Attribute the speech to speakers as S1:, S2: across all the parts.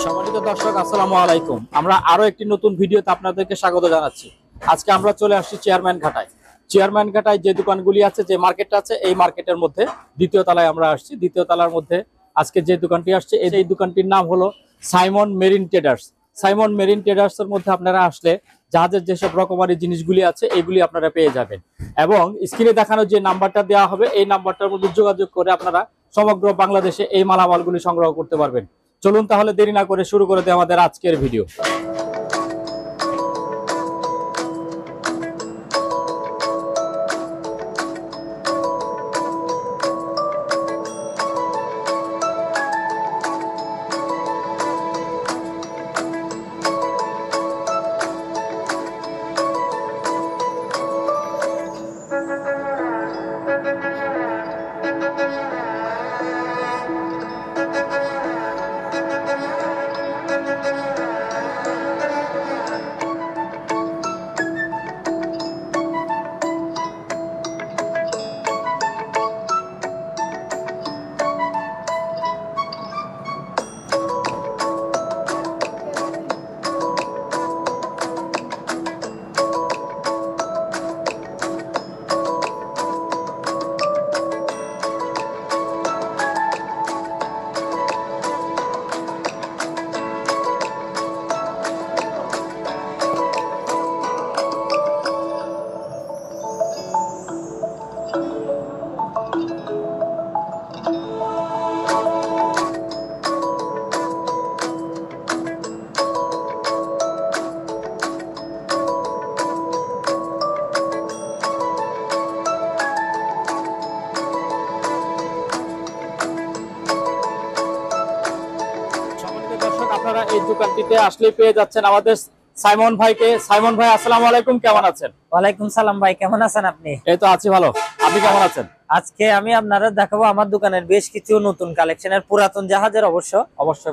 S1: সম্মানিত দর্শক, আসসালামু আলাইকুম। আমরা আরো একটি নতুন ভিডিওতে আপনাদেরকে স্বাগত জানাচ্ছি। আজকে আমরা চলে আসছি চেয়ারম্যান ঘাটায়। চেয়ারম্যান ঘাটায় যে দোকানগুলি আছে, যে মার্কেটটা আছে, এই মার্কেটের মধ্যে দ্বিতীয় তলায় আমরা আসছি। দ্বিতীয় তলার মধ্যে আজকে যে দোকানটি আসছে, এই দোকানটির নাম হলো Simon marine traders. Simon marine traders এর মধ্যে আপনারা আসলে জাহাজের যেসব রকমারি জিনিসগুলি আছে এগুলি আপনারা পেয়ে যাবেন, এবং স্ক্রিনে দেখানো যে নাম্বারটা দেওয়া হবে এই নাম্বারটার মধ্যে যোগাযোগ করে আপনারা সমগ্র বাংলাদেশে এই মালামালগুলি সংগ্রহ করতে পারবেন। চলুন তাহলে দেরি না করে শুরু করে দেয় আমাদের আজকের ভিডিও। আপনারা এই দোকানটিতে আসলে পেয়ে যাচ্ছেন আমাদের সাইমন ভাইকে। সাইমন ভাই, আসসালামু আলাইকুম, কেমন আছেন?
S2: ওয়ালাইকুম সালাম ভাই, কেমন আছেন আপনি?
S1: এই তো আছি ভালো, আপনি কেমন আছেন?
S2: আজকে আমি আপনারা দেখাবো আমার দোকানের বেশ কিছু নতুন কালেকশনের, পুরাতন জাহাজের অবশ্যই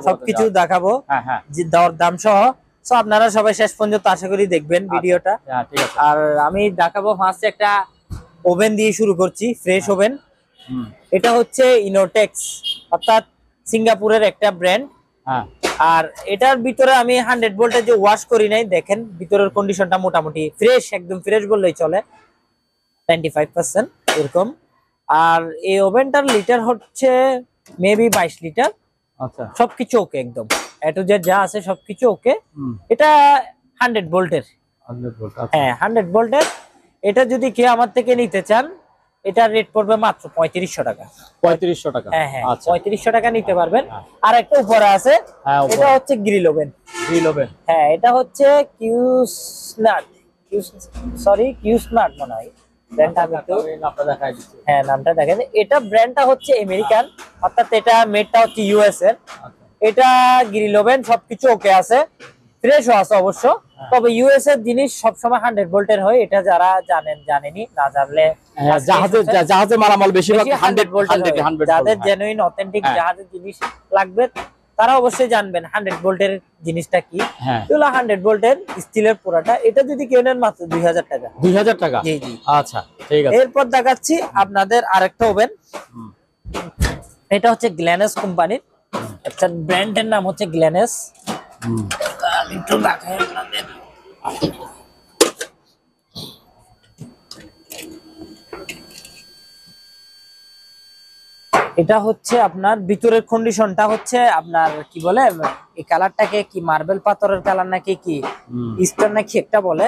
S2: সবকিছু দেখাবো, দর দাম সহ। সো আপনারা সবাই শেষ পর্যন্ত আশা করি দেখবেন ভিডিওটা।
S1: ঠিক আছে।
S2: আর আমি দেখাবো ফার্স্ট একটা ওভেন দিয়ে শুরু করছি, ফ্রেশ ওভেন। এটা হচ্ছে ইনোটেক্স, অর্থাৎ সিঙ্গাপুরের একটা ব্র্যান্ড। আর এটার ভিতরে আমি 100 ভোল্টের যে ওয়াশ করি নাই, দেখেন ভিতরের কন্ডিশনটা মোটামুটি ফ্রেশ, একদম ফ্রেশ বললেই চলে, 95% এরকম। আর এই ওভেনটার লিটার হচ্ছে মেবি 22 লিটার।
S1: আচ্ছা,
S2: সবকিছু ওকে, একদম এ টু জেড যা আছে সবকিছু ওকে। এটা 100 ভোল্টের।
S1: 100 ভোল্ট।
S2: হ্যাঁ, 100 ভোল্টের। এটা যদি কেউ আমার থেকে নিতে চান, এটা রেট পড়বে মাত্র 3500 টাকা।
S1: 3500 টাকা?
S2: হ্যাঁ হ্যাঁ,
S1: আচ্ছা,
S2: 3500 টাকা নিতে পারবেন। আর একটা উপরে আছে, এটা হচ্ছে গ্রিল ওভেন।
S1: গ্রিল ওভেন,
S2: হ্যাঁ, এটা হচ্ছে কিউস্নাট মনে হয় ব্র্যান্ডটা। আমি একটু
S1: নামটা দেখাই দিচ্ছি।
S2: হ্যাঁ, নামটা দেখেন। এটা ব্র্যান্ডটা হচ্ছে আমেরিকান, অর্থাৎ এটা মেডটা হচ্ছে ইউএস এর। এটা গ্রিল ওভেন, সবকিছু ওকে আছে, ফ্রেশও আছে অবশ্য। তবে ইউএস এর জিনিস সবসময় 100 ভোল্টের হয়, এটা যারা জানেন, জানেনি, না জানলে
S1: জাহাজে মালামাল বেশিরভাগ 100 ভোল্টের।
S2: যাদের জেনুইন অথেন্টিক জাহাজের জিনিস লাগবে তারা অবশ্যই জানবেন 100 ভোল্টের জিনিসটা কি। এগুলো 100 ভোল্টের স্টিলের পুরাটা। এটা যদি কেউ নেন মাত্র 2000 টাকা।
S1: 2000 টাকা?
S2: জি জি।
S1: আচ্ছা, ঠিক আছে।
S2: এরপর দেখাচ্ছি আপনাদের আরেকটা ওভেন। এটা হচ্ছে গ্ল্যানেস কোম্পানির একটা ব্র্যান্ডের নাম হচ্ছে গ্ল্যানেস। একটু দেখাই আপনাদের। এটা হচ্ছে আপনার ভিতরের কন্ডিশনটা হচ্ছে আপনার কি বলে, এই কালারটাকে কি মার্বেল পাথরের কালার নাকি কি স্টোন নাকি একটা বলে,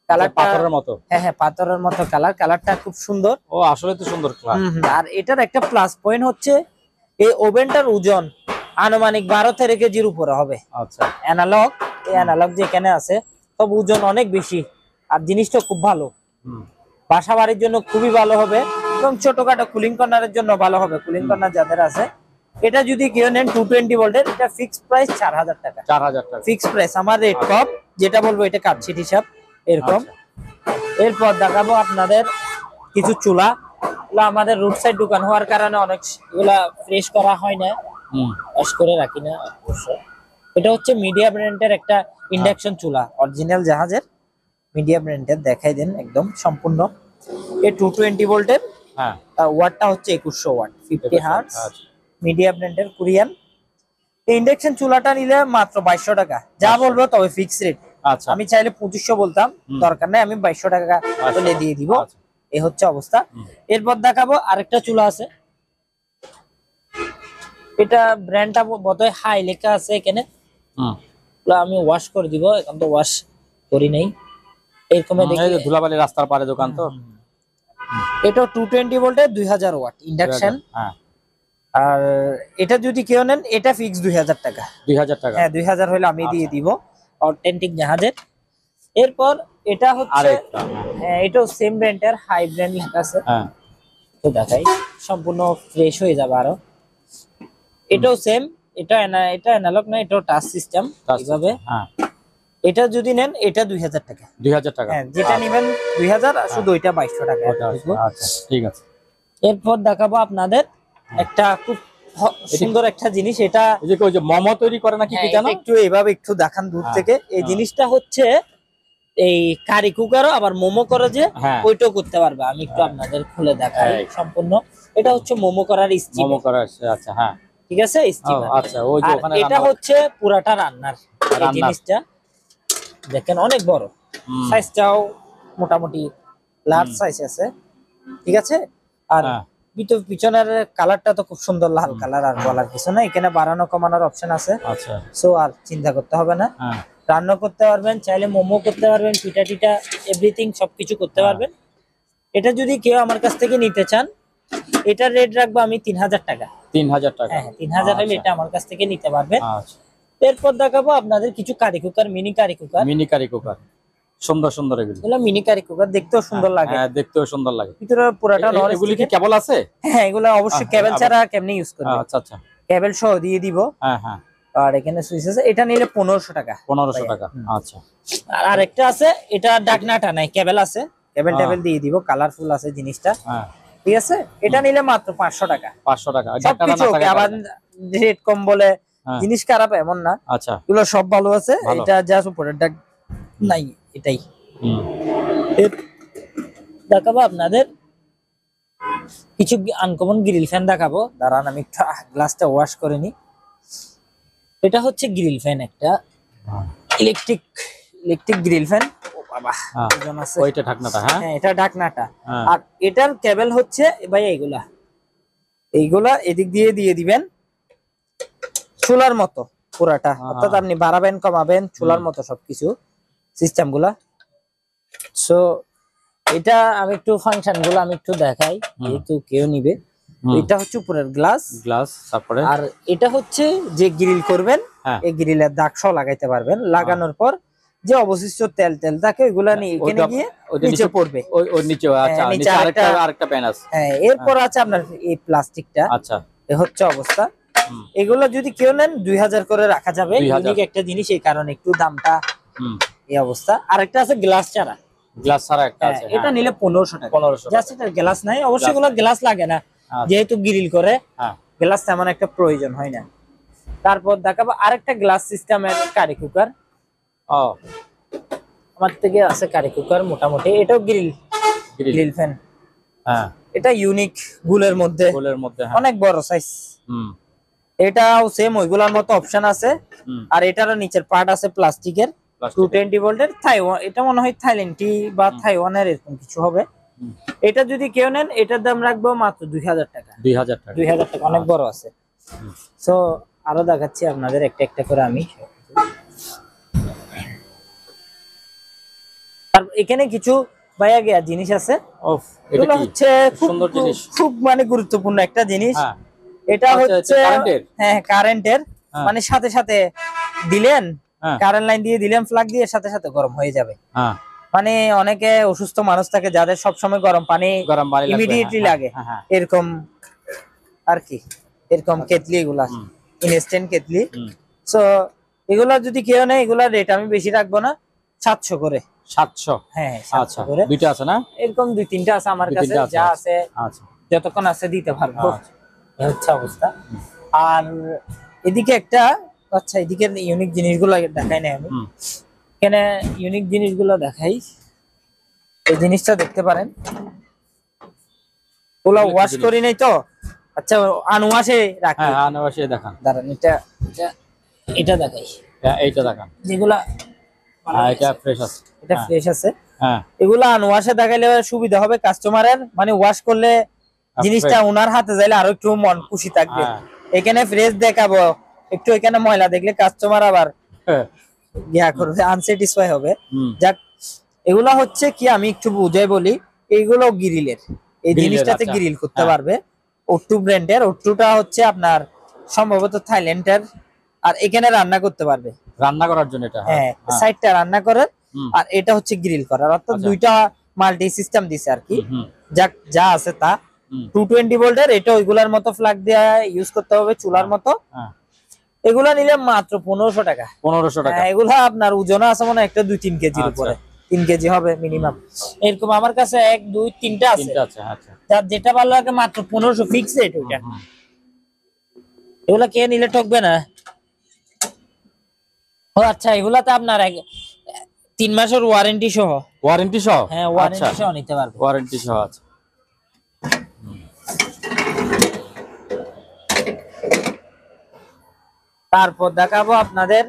S2: কালারটা
S1: পাথরের মতো।
S2: হ্যাঁ হ্যাঁ, পাথরের মতো কালার। কালারটা খুব সুন্দর।
S1: ও, আসলে তো সুন্দর কালার।
S2: আর এটার একটা প্লাস পয়েন্ট হচ্ছে এই ওভেনটার ওজন আনুমানিক 12-13 কেজির উপরে হবে।
S1: আচ্ছা,
S2: অ্যানালগ, এই অ্যানালগ যেখানে আছে সব ওজন অনেক বেশি। আর জিনিসটা খুব ভালো, বাসা বাড়ির জন্য খুবই ভালো হবে, এবং ছোটখাটো কুলিং কর্নারের জন্য ভালো হবে, কুলিং কর্নার যাদের আছে। এটা যদি কেউ নেন 220 ভোল্টের, এটা ফিক্সড প্রাইস 4000 টাকা।
S1: 4000 টাকা
S2: ফিক্সড প্রাইস। আমার রেট কম, যেটা বলবো এটা কাটছিট হিসাব এরকম। এরপর দেখাবো আপনাদের কিছু চুলা। আমাদের রোড সাইড দোকান হওয়ার কারণে অনেক এগুলা ফ্রেশ করা হয় না, ওয়াশ করে রাখি না অবশ্য। এটা হচ্ছে মিডিয়া ব্র্যান্ডের একটা ইন্ডাকশন চুলা, অরিজিনাল জাহাজের মিডিয়া ব্র্যান্ডের। দেখাই দেন একদম সম্পূর্ণ। এ 220 ভোল্টের। ওয়াটটা হচ্ছে 2100 ওয়াট, 50 হার্টজ, মিডিয়া ব্র্যান্ডের, কোরিয়ান। এই ইন্ডাকশন চুলাটা নিলে মাত্র 2200 টাকা, যা বলবো তবে ফিক্স রেট।
S1: আচ্ছা,
S2: আমি চাইলে 2500 বলতাম, দরকার নাই, আমি 2200 টাকা বলে দিয়ে দিব।
S1: আচ্ছা।
S2: এই হচ্ছে অবস্থা। এরপর দেখাবো আরেকটা চুলা আছে, এটা ব্র্যান্ডটা বোধহয় হাই লেখা আছে এখানে। আমি ওয়াশ করে দিব, এখন তো ওয়াশ করি নাই। এরকম
S1: ধুলাবালি রাস্তার পারে দোকান তো।
S2: এটা 220 ভোল্টের 2000 ওয়াট ইন্ডাকশন। আর এটা যদি কেউ নেন এটা ফিক্স 2000 টাকা।
S1: 2000 টাকা?
S2: হ্যাঁ 2000 হলে আমি দিয়ে দিব, অথেন্টিক জাহাজের। এরপর এটা হচ্ছে, হ্যাঁ এটাও সেম ব্র্যান্ডের, হাই ব্র্যান্ড লেখা আছে।
S1: হ্যাঁ
S2: তো দেখাই, সম্পূর্ণ ফ্রেশ হয়ে যাবে আরো। এটাও সেম, এটা অ্যানালগ না, এটাও টাচ সিস্টেম এইভাবে।
S1: হ্যাঁ
S2: এটা যদি নেন এটা 2000 টাকা।
S1: 2000 টাকা?
S2: হ্যাঁ যেটা নেবেন 2000, আর শুধু ওইটা 2200 টাকা।
S1: আচ্ছা ঠিক আছে।
S2: এরপর দেখাবো আপনাদের একটা খুব সুন্দর একটা জিনিস, এটা
S1: এই যে ওই যে মোমো তৈরি করে নাকি কি জানো?
S2: একটু এইভাবে একটু দেখান দূর থেকে। এই জিনিসটা হচ্ছে এই কারি কুকারও আবার মোমো করে যে ওইটাও করতে পারবে। আমি একটু আপনাদের খুলে দেখাই সম্পূর্ণ। এটা হচ্ছে মোমো করার স্টিম,
S1: মোমো করার। আচ্ছা হ্যাঁ
S2: ঠিক আছে স্টিম।
S1: আচ্ছা ওই যে ওখানে
S2: এটা হচ্ছে পুরাটা রান্নার। এই জিনিসটা দেখেন অনেক বড়, সাইজটাও মোটামুটি লার্জ সাইজ আছে, ঠিক আছে। আর পিছনের কালারটা তো খুব সুন্দর লাল কালার, আর বলার কিছু না। এখানে বাড়ানো কমানোর অপশন আছে।
S1: আচ্ছা,
S2: সো আর চিন্তা করতে হবে না। রান্না করতে পারবেন, চাইলে মোমো করতে পারবেন, পিঠা টিটা এভরিথিং সবকিছু করতে পারবেন। এটা যদি কেউ আমার কাছ থেকে নিতে চান, এটার রেট রাখবো আমি 3000 টাকা।
S1: 3000 টাকা?
S2: হ্যাঁ 3000 হলে এটা আমার কাছ থেকে নিতে পারবেন। এরপর দেখাবো আপনাদের কিছু curry cooker, mini curry cooker.
S1: Mini curry cooker সুন্দর সুন্দর, এগুলো
S2: মিনি কারি কুকার দেখতেও সুন্দর লাগে।
S1: হ্যাঁ দেখতেও সুন্দর লাগে।
S2: ভিতরে পুরোটা নন স্টিক।
S1: এগুলি কি কেবল আছে?
S2: হ্যাঁ এগুলো অবশ্যই কেবল ছাড়া কেমনে ইউজ করবে।
S1: আচ্ছা আচ্ছা,
S2: কেবল সহ দিয়ে দিব।
S1: হ্যাঁ হ্যাঁ।
S2: আর এখানে সুইচ আছে, এটা নিলে 1500 টাকা।
S1: 1500 টাকা, আচ্ছা।
S2: আর আরেকটা আছে, এটা ডাকনাটা নাই, কেবল আছে, কেবল টেবিল দিয়ে দিব, কালারফুল আছে জিনিসটা।
S1: হ্যাঁ
S2: ঠিক আছে, এটা নিলে মাত্র 500 টাকা।
S1: 500 টাকা।
S2: সবকিছু আবার রেট কম বলে জিনিস খারাপ এমন না।
S1: আচ্ছা,
S2: এগুলো সব ভালো আছে। এটা জাস্ট উপরের ডাক নাই, এটাই। দেখাবো আপনাদের কিছু আনকমন গ্রিল ফ্যান দেখাবো। দাঁড়ান আমি একটু গ্লাসটা ওয়াশ করে নি। এটা হচ্ছে গ্রিল ফ্যান, একটা ইলেকট্রিক গ্রিল ফ্যান। ও বাবা, ওজন আছে।
S1: ওইটা ঢাকনাটা? হ্যাঁ
S2: এটা ঢাকনাটা। আর এটার কেবল হচ্ছে ভাই এইগুলা এদিক দিয়ে দিয়ে দিবেন, চুলার মতো পুরাটা। অর্থাৎ আপনি বাড়াবেন কমাবেন চুলার মতো সবকিছু সিস্টেম গুলা। সো এটা আমি একটু ফাংশন গুলো আমি একটু দেখাই, যেহেতু কেউ নিবে। এটা হচ্ছে উপরের গ্লাস,
S1: তারপরে
S2: আর এটা হচ্ছে যে গ্রিল করবেন, এই গ্রিলের দাগ সহ লাগাইতে পারবেন। লাগানোর পর যে অবশিষ্ট তেল থাকে ওইগুলা নিয়ে এখানে গিয়ে নিচে পড়বে।
S1: ওই নিচে। আচ্ছা, নিচে আরেকটা প্যান আছে।
S2: হ্যাঁ, এরপর আছে আপনার এই প্লাস্টিকটা।
S1: আচ্ছা,
S2: এই হচ্ছে অবস্থা। এগুলো যদি কেউ নেন 2000 করে রাখা যাবে। ইউনিক একটা জিনিস, এই কারণে একটু দামটা এই অবস্থা। আরেকটা আছে গ্লাস ছাড়া।
S1: গ্লাস ছাড়া একটা আছে,
S2: এটা নিলে 1500 টাকা। 1500 জাস্ট এটা গ্লাস নাই। অবশ্যই এগুলো গ্লাস লাগে না, যেহেতু গ্রিল করে গ্লাস তেমন একটা প্রয়োজন হয় না। তারপর দেখাবো আরেকটা গ্লাস সিস্টেমের কারি কুকার। আমার থেকে আছে কারি কুকার মোটামুটি। এটাও গ্রিল ফ্যান।
S1: হ্যাঁ,
S2: এটা ইউনিক, গুলের মধ্যে অনেক বড় সাইজ। এটাও সেম ওইগুলোর মতো অপশন আছে। আর এটারও নিচের পার্ট আছে প্লাস্টিকের, 220 ভোল্টের। থাইওয়ান, এটা মনে হয় থাইল্যান্ডি বা থাইওয়ানের এরকম কিছু হবে। এটা যদি কেউ নেন এটার দাম রাখবো মাত্র 2000 টাকা। 2000 টাকা, অনেক বড় আছে। সো আরো দেখাচ্ছি আপনাদের একটা একটা করে আমি। আর এখানে কিছু ভাইয়া গিয়া জিনিস আছে। এগুলো হচ্ছে খুব মানে গুরুত্বপূর্ণ একটা জিনিস। এটা হচ্ছে কারেন্টের, মানে সাথে সাথে দিলেন, কারেন্ট লাইন দিয়ে দিলেন, প্লাগ দিয়ে সাথে সাথে গরম হয়ে যাবে। মানে অনেকে অসুস্থ মানুষ থাকে যাদের সবসময় গরম পানি ইমিডিয়েটলি লাগে, এরকম আর কি। এরকম কেটলি, এগুলা ইনস্ট্যান্ট কেটলি। সো এগুলা যদি কেউ নেয়, এগুলার রেট আমি বেশি রাখবো না, 700 করে। 700? হ্যাঁ 700 করে। দুইটা আছে না? এরকম 2-3টা আছে আমার কাছে, যা আছে যতক্ষণ আছে দিতে পারবো। এই হচ্ছে অবস্থা। আর এদিকে একটা, আচ্ছা এদিকে ইউনিক জিনিসগুলো দেখাই নাই আমি। এখানে ইউনিক জিনিসগুলো দেখাই। এই জিনিসটা দেখতে পারেন, ওগুলো ওয়াশ করি নাই তো। আচ্ছা, আনওয়াশে রাখি। আনওয়াশে দেখান। দাঁড়ান, এটা এটা দেখাই,
S1: এইটা দেখান,
S2: যেগুলা
S1: এটা ফ্রেশ আছে,
S2: এটা ফ্রেশ আছে।
S1: হ্যাঁ
S2: এগুলা আনওয়াশে দেখাইলে সুবিধা হবে কাস্টমারের, মানে ওয়াশ করলে জিনিসটা ওনার হাতে যাইলে আরো একটু মন খুশি থাকবে। এখানে ফ্রেশ দেখাবো, একটু এখানে ময়লা দেখলে কাস্টমার আবার ইয়া করবে, আনস্যাটিসফাই হবে। যাক, এগুলা হচ্ছে কি আমি একটু বুঝাই বলি, এইগুলো গ্রিলের, এই জিনিসটাতে গ্রিল করতে পারবে। ওট্টু ব্র্যান্ডের, ওট্টুটা হচ্ছে আপনার সম্ভবত থাইল্যান্ডের। আর এখানে রান্না করতে পারবে,
S1: রান্না করার জন্য এটা,
S2: হ্যাঁ সাইডটা রান্না করার, আর এটা হচ্ছে গ্রিল করার, অর্থাৎ দুইটা মাল্টি সিস্টেম দিছে আর কি। যাক, যা আছে তা 220 ভোল্টের, এটা ওইগুলার মতো ফ্লাগ দিয়ে ইউজ করতে হবে চুলার মতো। এগুলা নিলে মাত্র 1500 টাকা।
S1: 1500 টাকা।
S2: এগুলা আপনার ওজন আছে মনে একটা 2-3 কেজির উপরে, 3 কেজি হবে মিনিমাম। এরকম আমার কাছে 1, 2, 3টা আছে। যার যেটা ভালো লাগে মাত্র 1500 ফিক্স রেট ওইটা। এগুলা কে নিলে ঠকবে না। ও আচ্ছা, এগুলাতে আপনার 3 মাসের ওয়ারেন্টি সহ।
S1: ওয়ারেন্টি সহ?
S2: হ্যাঁ, ওয়ারেন্টি সহ নিতে পারবে।
S1: ওয়ারেন্টি সহ আছে।
S2: তারপর দেখাবো আপনাদের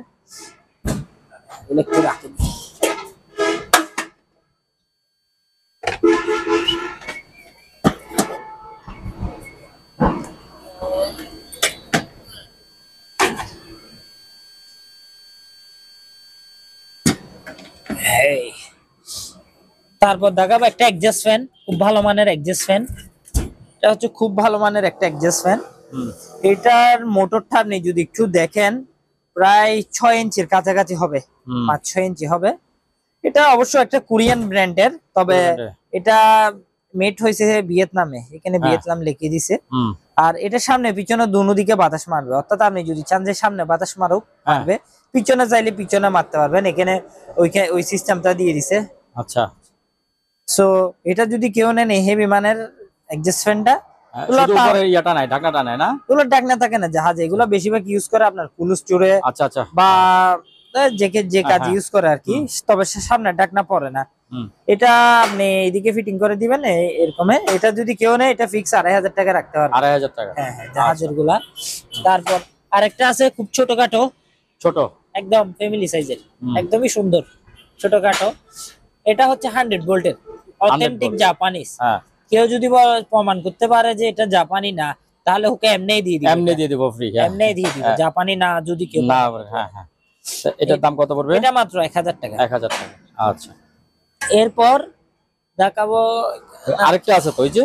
S2: তারপর দেখাবো একটা এক্সজস্ট ফ্যান, খুব ভালো মানের এক্সজস্ট ফ্যান। এটা হচ্ছে খুব ভালো মানের একটা এক্সজস্ট ফ্যান। এটার মোটরটা আপনি যদি একটু দেখেন প্রায় 6 ইঞ্চির কাছাকাছি হবে, 5-6 ইঞ্চি হবে। এটা অবশ্য একটা কোরিয়ান ব্র্যান্ডের, তবে এটা মেড হয়েছে ভিয়েতনামে, এখানে ভিয়েতনাম লিখে দিছে। আর এটা সামনে পিছনে দুনো দিকে বাতাস মারবে, অর্থাৎ আপনি যদি চান যে সামনে বাতাস মারুক মারবে, পিছনে চাইলে পিছনে মারতে পারবেন। এখানে ওই সিস্টেমটা দিয়ে দিছে।
S1: আচ্ছা,
S2: সো এটা যদি কেউ নেন হেভি মানের এক্সজস্ট ফ্যানটা,
S1: ঢাকনাটা নাই না,
S2: এগুলো ঢাকনা থাকে না জাহাজে, এগুলো বেশিরভাগ ইউজ করে আপনার কুল স্টোরে বা যে কাজ ইউজ করে আর কি, তবে সামনে ঢাকনা পড়ে না। এটা আপনি এদিকে ফিটিং করে দিবেন এরকম। এটা যদি কেউ নেয় এটা ফিক্স 2500 টাকা রাখতে পারবে।
S1: 2500 টাকা?
S2: হ্যাঁ, জাহাজের গুলা। তারপর আরেকটা আছে খুব ছোটখাটো,
S1: ছোট
S2: একদম ফ্যামিলি সাইজের, একদমই সুন্দর ছোটখাটো। এটা হচ্ছে 100 ভোল্টের অথেন্টিক জাপানিজ। কেউ যদি প্রমাণ করতে পারে যে এটা জাপানি না, তাহলে ওকে এমনি দিয়ে দিব ফ্রি, এমনি দিয়ে দিব। জাপানি না যদি কেউ না।
S1: হ্যাঁ হ্যাঁ, এটার দাম কত পড়বে?
S2: এটা মাত্র 1000 টাকা।
S1: 1000 টাকা, আচ্ছা।
S2: এরপর দেখাবো
S1: আরেকটা আছে তো, ওই যে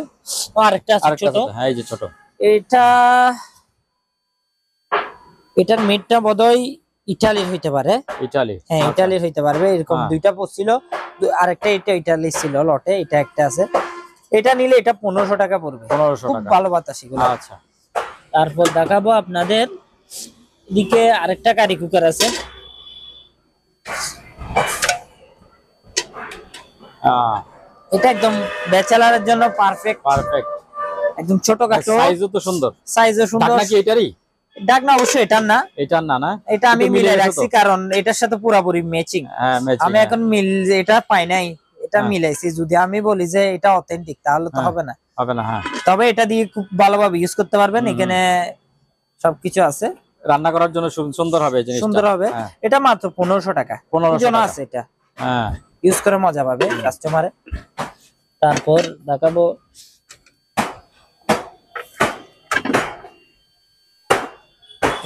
S2: আরেকটা আছে ছোট।
S1: হ্যাঁ, এই যে ছোট।
S2: এটার মেডটা বোধহয় ইটালির হইতে পারে।
S1: ইটালি? হ্যাঁ,
S2: ইটালির হইতে পারবে। এরকম দুইটা পড়ছিল, আরেকটা এটা ইটালি ছিল লটে, এটা একটা আছে। এটা নিলে এটা 1500 টাকা পড়বে। 1500 টাকা, খুব ভালো বাতাস এগুলো। আচ্ছা, তারপর দেখাবো আপনাদের এদিকে আরেকটা কারি কুকার আছে। এটা একদম ব্যাচেলারের জন্য পারফেক্ট, একদম ছোটখাটো, সাইজও তো সুন্দর, সাইজও সুন্দর। ঢাকনা কি এটারই? ঢাকনা অবশ্যই এটার না, এটা আমি মিলে রাখছি কারণ এটার সাথে পুরোপুরি ম্যাচিং। আমি এখন এটা পাই নাই, এটা মিলাইছি। যদি আমি বলি যে এটা অথেন্টিক তাহলে তো হবে না। হ্যাঁ, তবে এটা দিয়ে খুব ভালোভাবে ইউজ করতে পারবেন। এখানে সবকিছু আছে, রান্না করার জন্য সুন্দর হবে, সুন্দর হবে। এটা মাত্র 1500 টাকা। 1500 আছে এটা। হ্যাঁ, ইউজ করে মজা পাবে কাস্টমারে। তারপর দেখাবো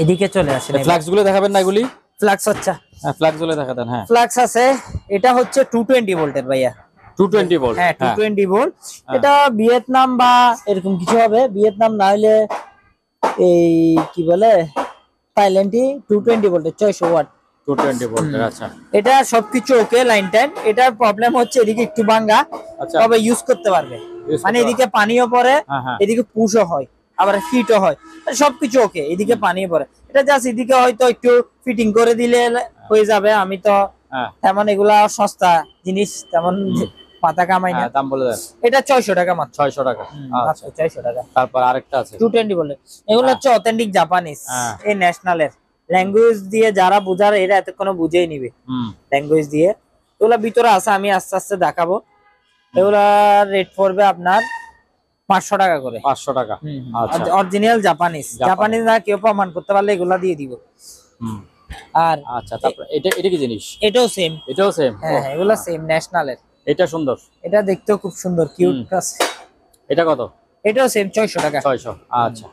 S2: এদিকে চলে আসেন। ফ্লাক্স গুলো দেখাবেন না? এগুলি ফ্লাক্স। আচ্ছা, হ্যাঁ, ফ্লাক্স গুলো দেখা দেন। হ্যাঁ, ফ্লাক্স আছে। এটা হচ্ছে 220 ভোল্টের ভাইয়া, 220 ভোল্ট। হ্যাঁ, 220 ভোল্ট। এটা ভিয়েতনাম বা এরকম কিছু হবে, ভিয়েতনাম না হলে এই কি বলে থাইল্যান্ডই। 220 ভোল্টের 600 ওয়াট, 220 ভোল্টের। আচ্ছা, এটা সবকিছু ওকে, লাইন টাইম। এটার প্রবলেম হচ্ছে এদিকে একটু ভাঙা, তবে ইউজ করতে পারবে। মানে এদিকে পানিও পড়ে, এদিকে পুশও হয়, আবার হিটও হয়, সবকিছু ওকে। এদিকে পানিও পড়ে, এটা জাস্ট এদিকে হয়তো একটু ফিটিং করে দিলে হয়ে যাবে। আমি তো তেমন এগুলা সস্তা জিনিস তেমন মাথা কামাই না। দাম বলে দেন। এটা 600 টাকা মাত্র। 600 টাকা, আচ্ছা, 600 টাকা। তারপর আরেকটা আছে 220 বলে, এগুলো হচ্ছে অথেন্টিক জাপানিজ, এই ন্যাশনালের। ল্যাঙ্গুয়েজ দিয়ে যারা বুঝার এরা এতক্ষণ বুঝেই নিবে ল্যাঙ্গুয়েজ দিয়ে। এগুলা ভিতরে আছে, আমি আস্তে আস্তে দেখাবো। এগুলা রেট পড়বে আপনার 500 টাকা করে। 500 টাকা, অরিজিনাল জাপানিজ। জাপানিজ না কেউ প্রমাণ করতে পারলে এগুলা দিয়ে দিব। আর
S1: আচ্ছা, তারপর এটা কি জিনিস?
S2: এটাও সেম।
S1: এটাও সেম?
S2: হ্যাঁ হ্যাঁ, এগুলো সেম ন্যাশনালের।
S1: এটা সুন্দর,
S2: এটা দেখতেও খুব সুন্দর, কিউট আছে।
S1: এটা কত?
S2: এটাও সেম 600 টাকা।
S1: 600। আচ্ছা,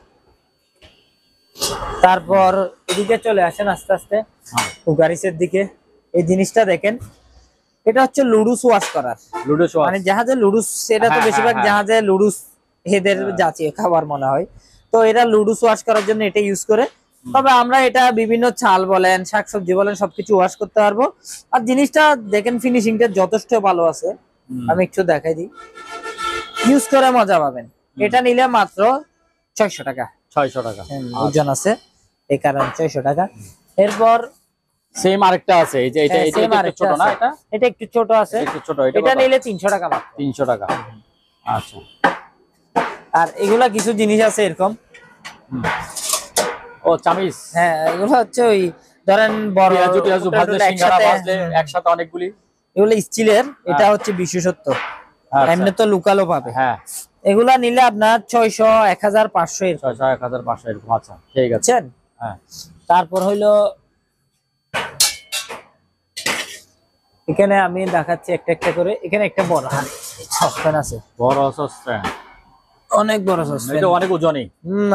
S2: তারপর এদিকে চলে আসেন আস্তে আস্তে কুকারিসের দিকে। এই জিনিসটা দেখেন, এটা হচ্ছে লুডুস ওয়াশ করার।
S1: লুডুস ওয়াশ
S2: মানে জাহাজে লুডুস, এটা তো
S1: হ্যাঁ,
S2: বেশিরভাগ
S1: হ্যাঁ,
S2: জাহাজে লুডুস এদের জাতীয় খাবার মনে হয়। তো এরা লুডুস ওয়াশ করার জন্য এটা ইউজ করে। তবে আমরা এটা বিভিন্ন চাল বলেন, শাকসবজি বলেন, সবকিছু ওয়াশ করতে পারবো। আর জিনিসটা দেখেন, ফিনিশিংটা যথেষ্ট ভালো আছে। আমি একটু দেখাই দিই, ইউজ করে মজা পাবেন। এটা নিলে মাত্র 600 টাকা।
S1: 600 টাকা
S2: ওজন আছে, এই কারণে 600 টাকা। এরপর
S1: সেম আরেকটা আছে, এই যে এটা একটু ছোট না?
S2: এটা একটু ছোট আছে,
S1: একটু ছোট।
S2: এটা নিলে 300 টাকা মাত্র।
S1: 300 টাকা। আচ্ছা,
S2: আর এগুলা কিছু জিনিস আছে এরকম।
S1: ও চামিচ।
S2: হ্যাঁ, এগুলো হচ্ছে ওই ধরেন বড়
S1: পেঁয়াজু টিয়াজু ভাজলে, সিঙ্গারা ভাজলে একসাথে অনেকগুলি।
S2: এগুলো স্টিলের, এটা হচ্ছে বিশেষত্ব।
S1: আচ্ছা।
S2: এমনি তো লুকালো পাবে।
S1: হ্যাঁ,
S2: এগুলা নিলে আপনার 600, 1500 এরকম।
S1: 600, 1500 এরকম। আচ্ছা, ঠিক আছে।
S2: বুঝছেন?
S1: হ্যাঁ,
S2: তারপর হইলো এখানে আমি দেখাচ্ছি একটা একটা করে। এখানে একটা বড় সসপ্যান আছে,
S1: বড় সসপ্যান,
S2: অনেক বড় সসপ্যান।
S1: এটা অনেক ওজনই।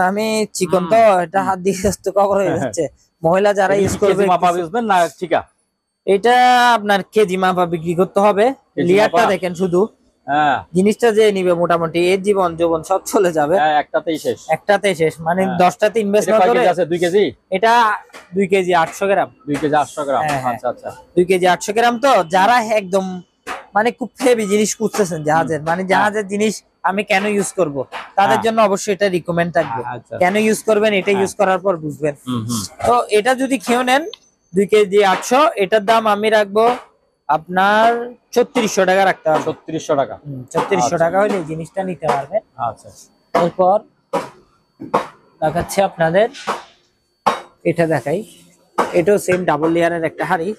S2: আমি চিকন তো, এটা হাত দিয়ে তো কভার হয়ে যাচ্ছে। মহিলা যারা ইউজ করবে,
S1: কেজি মাপা বুঝবেন না? ঠিকা
S2: এটা আপনার কেজি মাপা বিক্রি করতে হবে। লেয়ারটা দেখেন শুধু,
S1: হ্যাঁ,
S2: জিনিসটা যে নিবে মোটামুটি এর জীবন যৌবন সব চলে যাবে।
S1: হ্যাঁ, একটাতেই শেষ।
S2: একটাতে শেষ, মানে 10টাতে ইনভেস্ট
S1: এটা
S2: না
S1: কয়
S2: করে।
S1: কেজি আছে? 2 কেজি?
S2: এটা 2 কেজি 800 গ্রাম।
S1: 2 কেজি 800 গ্রাম।
S2: হ্যাঁ, হ্যাঁ।
S1: আচ্ছা, আচ্ছা।
S2: 2 কেজি 800 গ্রাম। তো যারা একদম মানে খুব হেভি জিনিস খুঁজতেছেন জাহাজের, মানে জাহাজের জিনিস আমি কেন ইউজ করব, তাদের জন্য অবশ্যই এটা রিকমেন্ড থাকবে।
S1: আচ্ছা।
S2: কেন ইউজ করবেন এটা ইউজ করার পর বুঝবেন।
S1: হুম।
S2: তো এটা যদি খেয়ে নেন 2 কেজি 800, এটার দাম আমি রাখবো আপনার 3600 টাকা রাখতে হবে।
S1: 3600 টাকা।
S2: 3600 টাকা হলে এই জিনিসটা নিতে পারবেন।
S1: আচ্ছা,
S2: এরপর দেখাচ্ছি আপনাদের, এটা দেখাই। এটাও সেম ডাবল লেয়ারের একটা হাড়ি।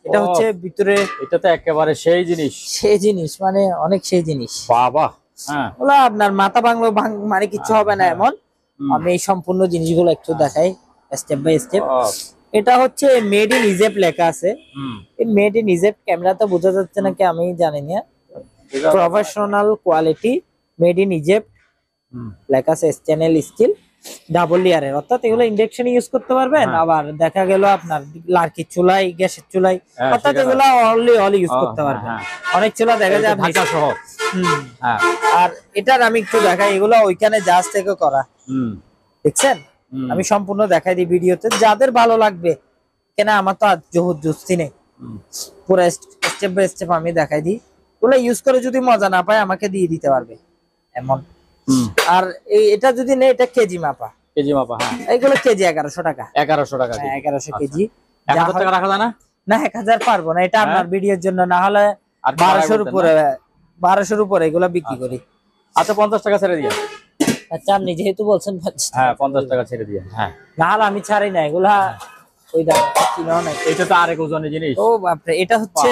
S2: এটা হচ্ছে ভিতরে,
S1: এটা তো একেবারে সেই জিনিস।
S2: সেই জিনিস মানে অনেক সেই জিনিস।
S1: বাবা, হ্যাঁ,
S2: ওলা আপনার মাথা বাংলো মানে কিছু হবে না এমন। আমি এই সম্পূর্ণ জিনিসগুলো একটু দেখাই স্টেপ বাই স্টেপ। এটা হচ্ছে মেড ইন ইজিপ্ট লেখা আছে। এই মেড ইন ইজিপ্ট ক্যামেরাতে বোঝা যাচ্ছে নাকি আমি জানি না। Professional quality, made in Egypt লেখা আছে, স্টেনলেস স্টিল, ডাবল লেয়ারের। অর্থাৎ এগুলো ইন্ডাকশন ইউজ করতে পারবেন। আবার দেখা গেল আপনার লার্কি চুলাই, গ্যাসের চুলাই, অর্থাৎ এগুলো অল ইউজ করতে পারবেন। অনেক চুলা দেখা যায়
S1: ঢাকা সহ।
S2: আর এটার আমি একটু দেখাই, এগুলো ওইখানে জাহাজ থেকে করা। দেখছেন? আমি সম্পূর্ণ দেখাই দিই ভিডিওতে, যাদের ভালো লাগবে। কেন আমার তো আর জুস্তি নেই, পুরো স্টেপ বাই স্টেপ আমি দেখাই দিই। ওগুলো ইউজ করে যদি মজা না পায় আমাকে দিয়ে দিতে পারবে এমন। আর এটা যদি নেই, এটা কেজি মাপা।
S1: কেজি মাপা, হ্যাঁ।
S2: এইগুলো কেজি 1100 টাকা।
S1: 1100 টাকা।
S2: 1100 কেজি।
S1: 1000 টাকা রাখা যায় না?
S2: না, 1000 পারবো না, এটা আপনার ভিডিওর জন্য। না হলে 1200 উপরে, 1200 উপরে এগুলো বিক্রি করি।
S1: আচ্ছা, 50 টাকা ছেড়ে দিয়ে।
S2: আচ্ছা, আপনি যেহেতু বলছেন,
S1: হ্যাঁ, 50 টাকা ছেড়ে দিয়ে। হ্যাঁ,
S2: না হলে আমি ছাড়ি না এগুলা। ওই দাম কিনো না।
S1: এটা তো আরেক ওজনের জিনিস।
S2: ও বাপরে, এটা হচ্ছে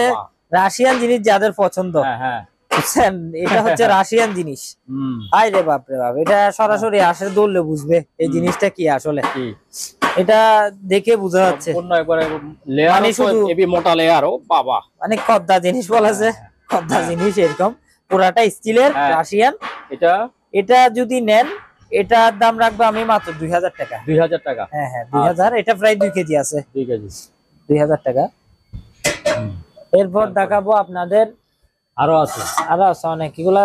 S2: রাশিয়ান জিনিস যাদের পছন্দ।
S1: হ্যাঁ,
S2: বুঝছেন? এটা হচ্ছে রাশিয়ান জিনিস। আই রে বাপরে বাপ, এটা সরাসরি আসে দৌড়লে বুঝবে এই জিনিসটা কি আসলে। এটা দেখে বোঝা যাচ্ছে
S1: মানে শুধু মোটা লেয়ার। ও বাবা,
S2: মানে খদ্দা জিনিস বলেছে, খদ্দা জিনিস এরকম পুরাটা স্টিলের রাশিয়ান। এটা যদি নেন, এটার দাম রাখবো আমি মাত্র 2000 টাকা।
S1: 2000 টাকা?
S2: হ্যাঁ হ্যাঁ, 2000। এটা প্রায় 2 কেজি আছে।
S1: 2 কেজি
S2: 2000 টাকা। এরপর দেখাবো আপনাদের,
S1: আরো আছে
S2: অনেক। এগুলা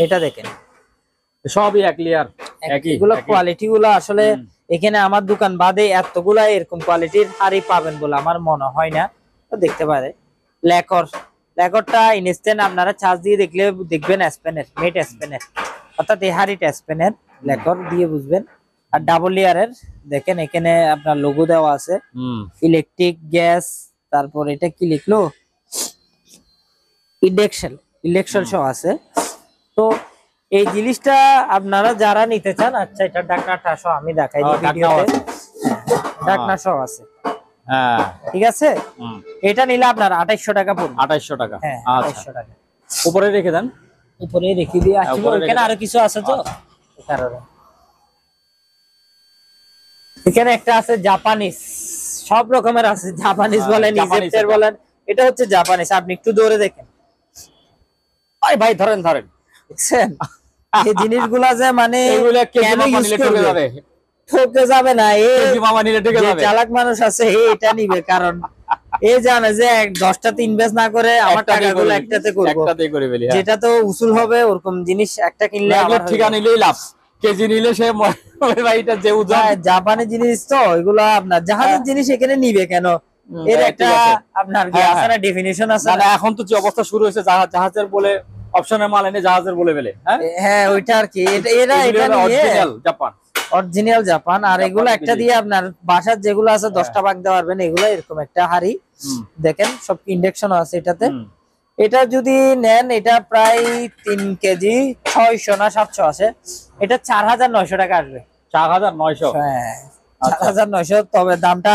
S2: এটা দেখেন,
S1: সবই এক লেয়ার, একই।
S2: এগুলো কোয়ালিটি গুলো আসলে এখানে আমার দোকান বাদে এতগুলা এরকম কোয়ালিটির হাড়ি পাবেন বলে আমার মনে হয় না। তো দেখতে পারে লেকরটা ইনস্ট্যান্ট আপনারা চার্জ দিয়ে দেখলে দেখবেন স্পেনের, মেট স্পেনের, অর্থাৎ এই হাড়িটা স্পেনের লেকর দিয়ে বুঝবেন। আর ডাবল লেয়ারের দেখেন, এখানে আপনার লোগো দেওয়া আছে, ইলেকট্রিক, গ্যাস, তারপর এটা কি লিখলো, ইন্ডাকশন সহ আছে। তো এই জিনিসটা আপনারা যারা নিতে চান, আচ্ছা, এটা ঢাকনাটা সহ আমি দেখাই দিই ভিডিওতে। ঢাকনা সহ আছে,
S1: হ্যাঁ, ঠিক
S2: আছে। এটা নিলে আপনার 2800 টাকা পড়বে।
S1: 2800 টাকা।
S2: হ্যাঁ, 2800 টাকা।
S1: উপরে রেখে দেন,
S2: উপরে রেখে দিয়ে আসলে ওখানে আরো কিছু আছে তো, এই কারণে। এখানে একটা আছে জাপানিজ, সব রকমের আছে, জাপানিজ বলেন
S1: জাপানিজ
S2: ইজিপ্টের
S1: এটা।
S2: বলেন, এটা হচ্ছে জাপানিজ। আপনি একটু দৌড়ে দেখেন,
S1: ভাই ভাই ধরেন ধরেন,
S2: দেখছেন এই জিনিসগুলা যে মানে
S1: এগুলা কেজি
S2: কেন
S1: মাপা
S2: ইউজ
S1: নিলে ঠকে
S2: করবে,
S1: যাবে,
S2: ঠকে যাবে না।
S1: কেজি মাপা নিলে ঠকে
S2: যে
S1: যাবে।
S2: চালাক মানুষ আছে এটা নিবে, কারণ এ জানে যে 10টাতে ইনভেস্ট না করে আমার টাকাগুলো একটাতে করব,
S1: একটাতেই করে ফেলি। হ্যাঁ,
S2: যেটা তো উসুল হবে। ওরকম জিনিস একটা কিনলে
S1: এগুলো
S2: আবার
S1: ঠিকা নিলেই লাভ, কেজি নিলে সে ভাই এটা যে ওজন।
S2: জাপানি জিনিস তো এগুলো আপনার জাহাজের জিনিস এখানে নিবে কেন, এর
S1: হ্যাঁ,
S2: একটা
S1: ঠিক আছে।
S2: আপনার কি
S1: হ্যাঁ,
S2: আছে
S1: হ্যাঁ।
S2: না, ডেফিনিশন আছে
S1: না
S2: না?
S1: না, এখন তো যে অবস্থা শুরু হয়েছে, জাহাজের বলে অপশনের মাল এনে জাহাজের বলে ফেলে। হ্যাঁ,
S2: হ্যাঁ ওইটা আর কি, এরা এটা নিয়ে
S1: অরিজিনাল জাপান।
S2: Original Japan. আর এগুলো
S1: জাপানি
S2: একটা
S1: জিনিস।
S2: দিয়ে আপনার বাসার যেগুলো আছে 10টা ভাগ দিতে পারবেন। এগুলো এরকম একটা হাড়ি
S1: হুম,
S2: দেখেন, সব ইন্ডাকশন আছে এটাতে।
S1: হুম।
S2: এটা যদি নেন এটা প্রায় 3 কেজি 600 না 700 আছে, এটা 4900 টাকা আসবে।
S1: 4900।
S2: হ্যাঁ
S1: আচ্ছা।
S2: 4900, তবে দামটা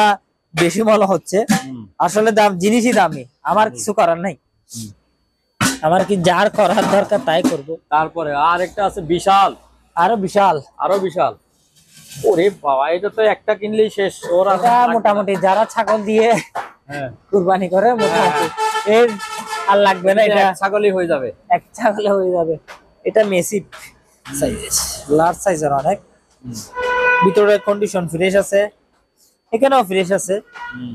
S2: বেশি মনে হচ্ছে,
S1: হুম,
S2: আসলে দাম জিনিসই দামি, আমার কিছু করার নাই।
S1: হুম।
S2: আমার কি যার করার দরকার তাই করব।
S1: তারপরে আর একটা আছে বিশাল,
S2: আরো বিশাল,
S1: আরো বিশাল। ওরে বাবা, এটা তো একটা কিনলেই শেষ। ওরা
S2: এটা মোটামুটি যারা ছাগল দিয়ে
S1: হ্যাঁ,
S2: কুরবানি করে মোটামুটি এর আর লাগবে না, এটা
S1: এক ছাগলই হয়ে যাবে।
S2: এক ছাগলে হয়ে যাবে। এটা মেসিভ সাইজ, লার্জ সাইজের অনেক। ভিতরে কন্ডিশন ফ্রেশ আছে, এখানেও ফ্রেশ আছে।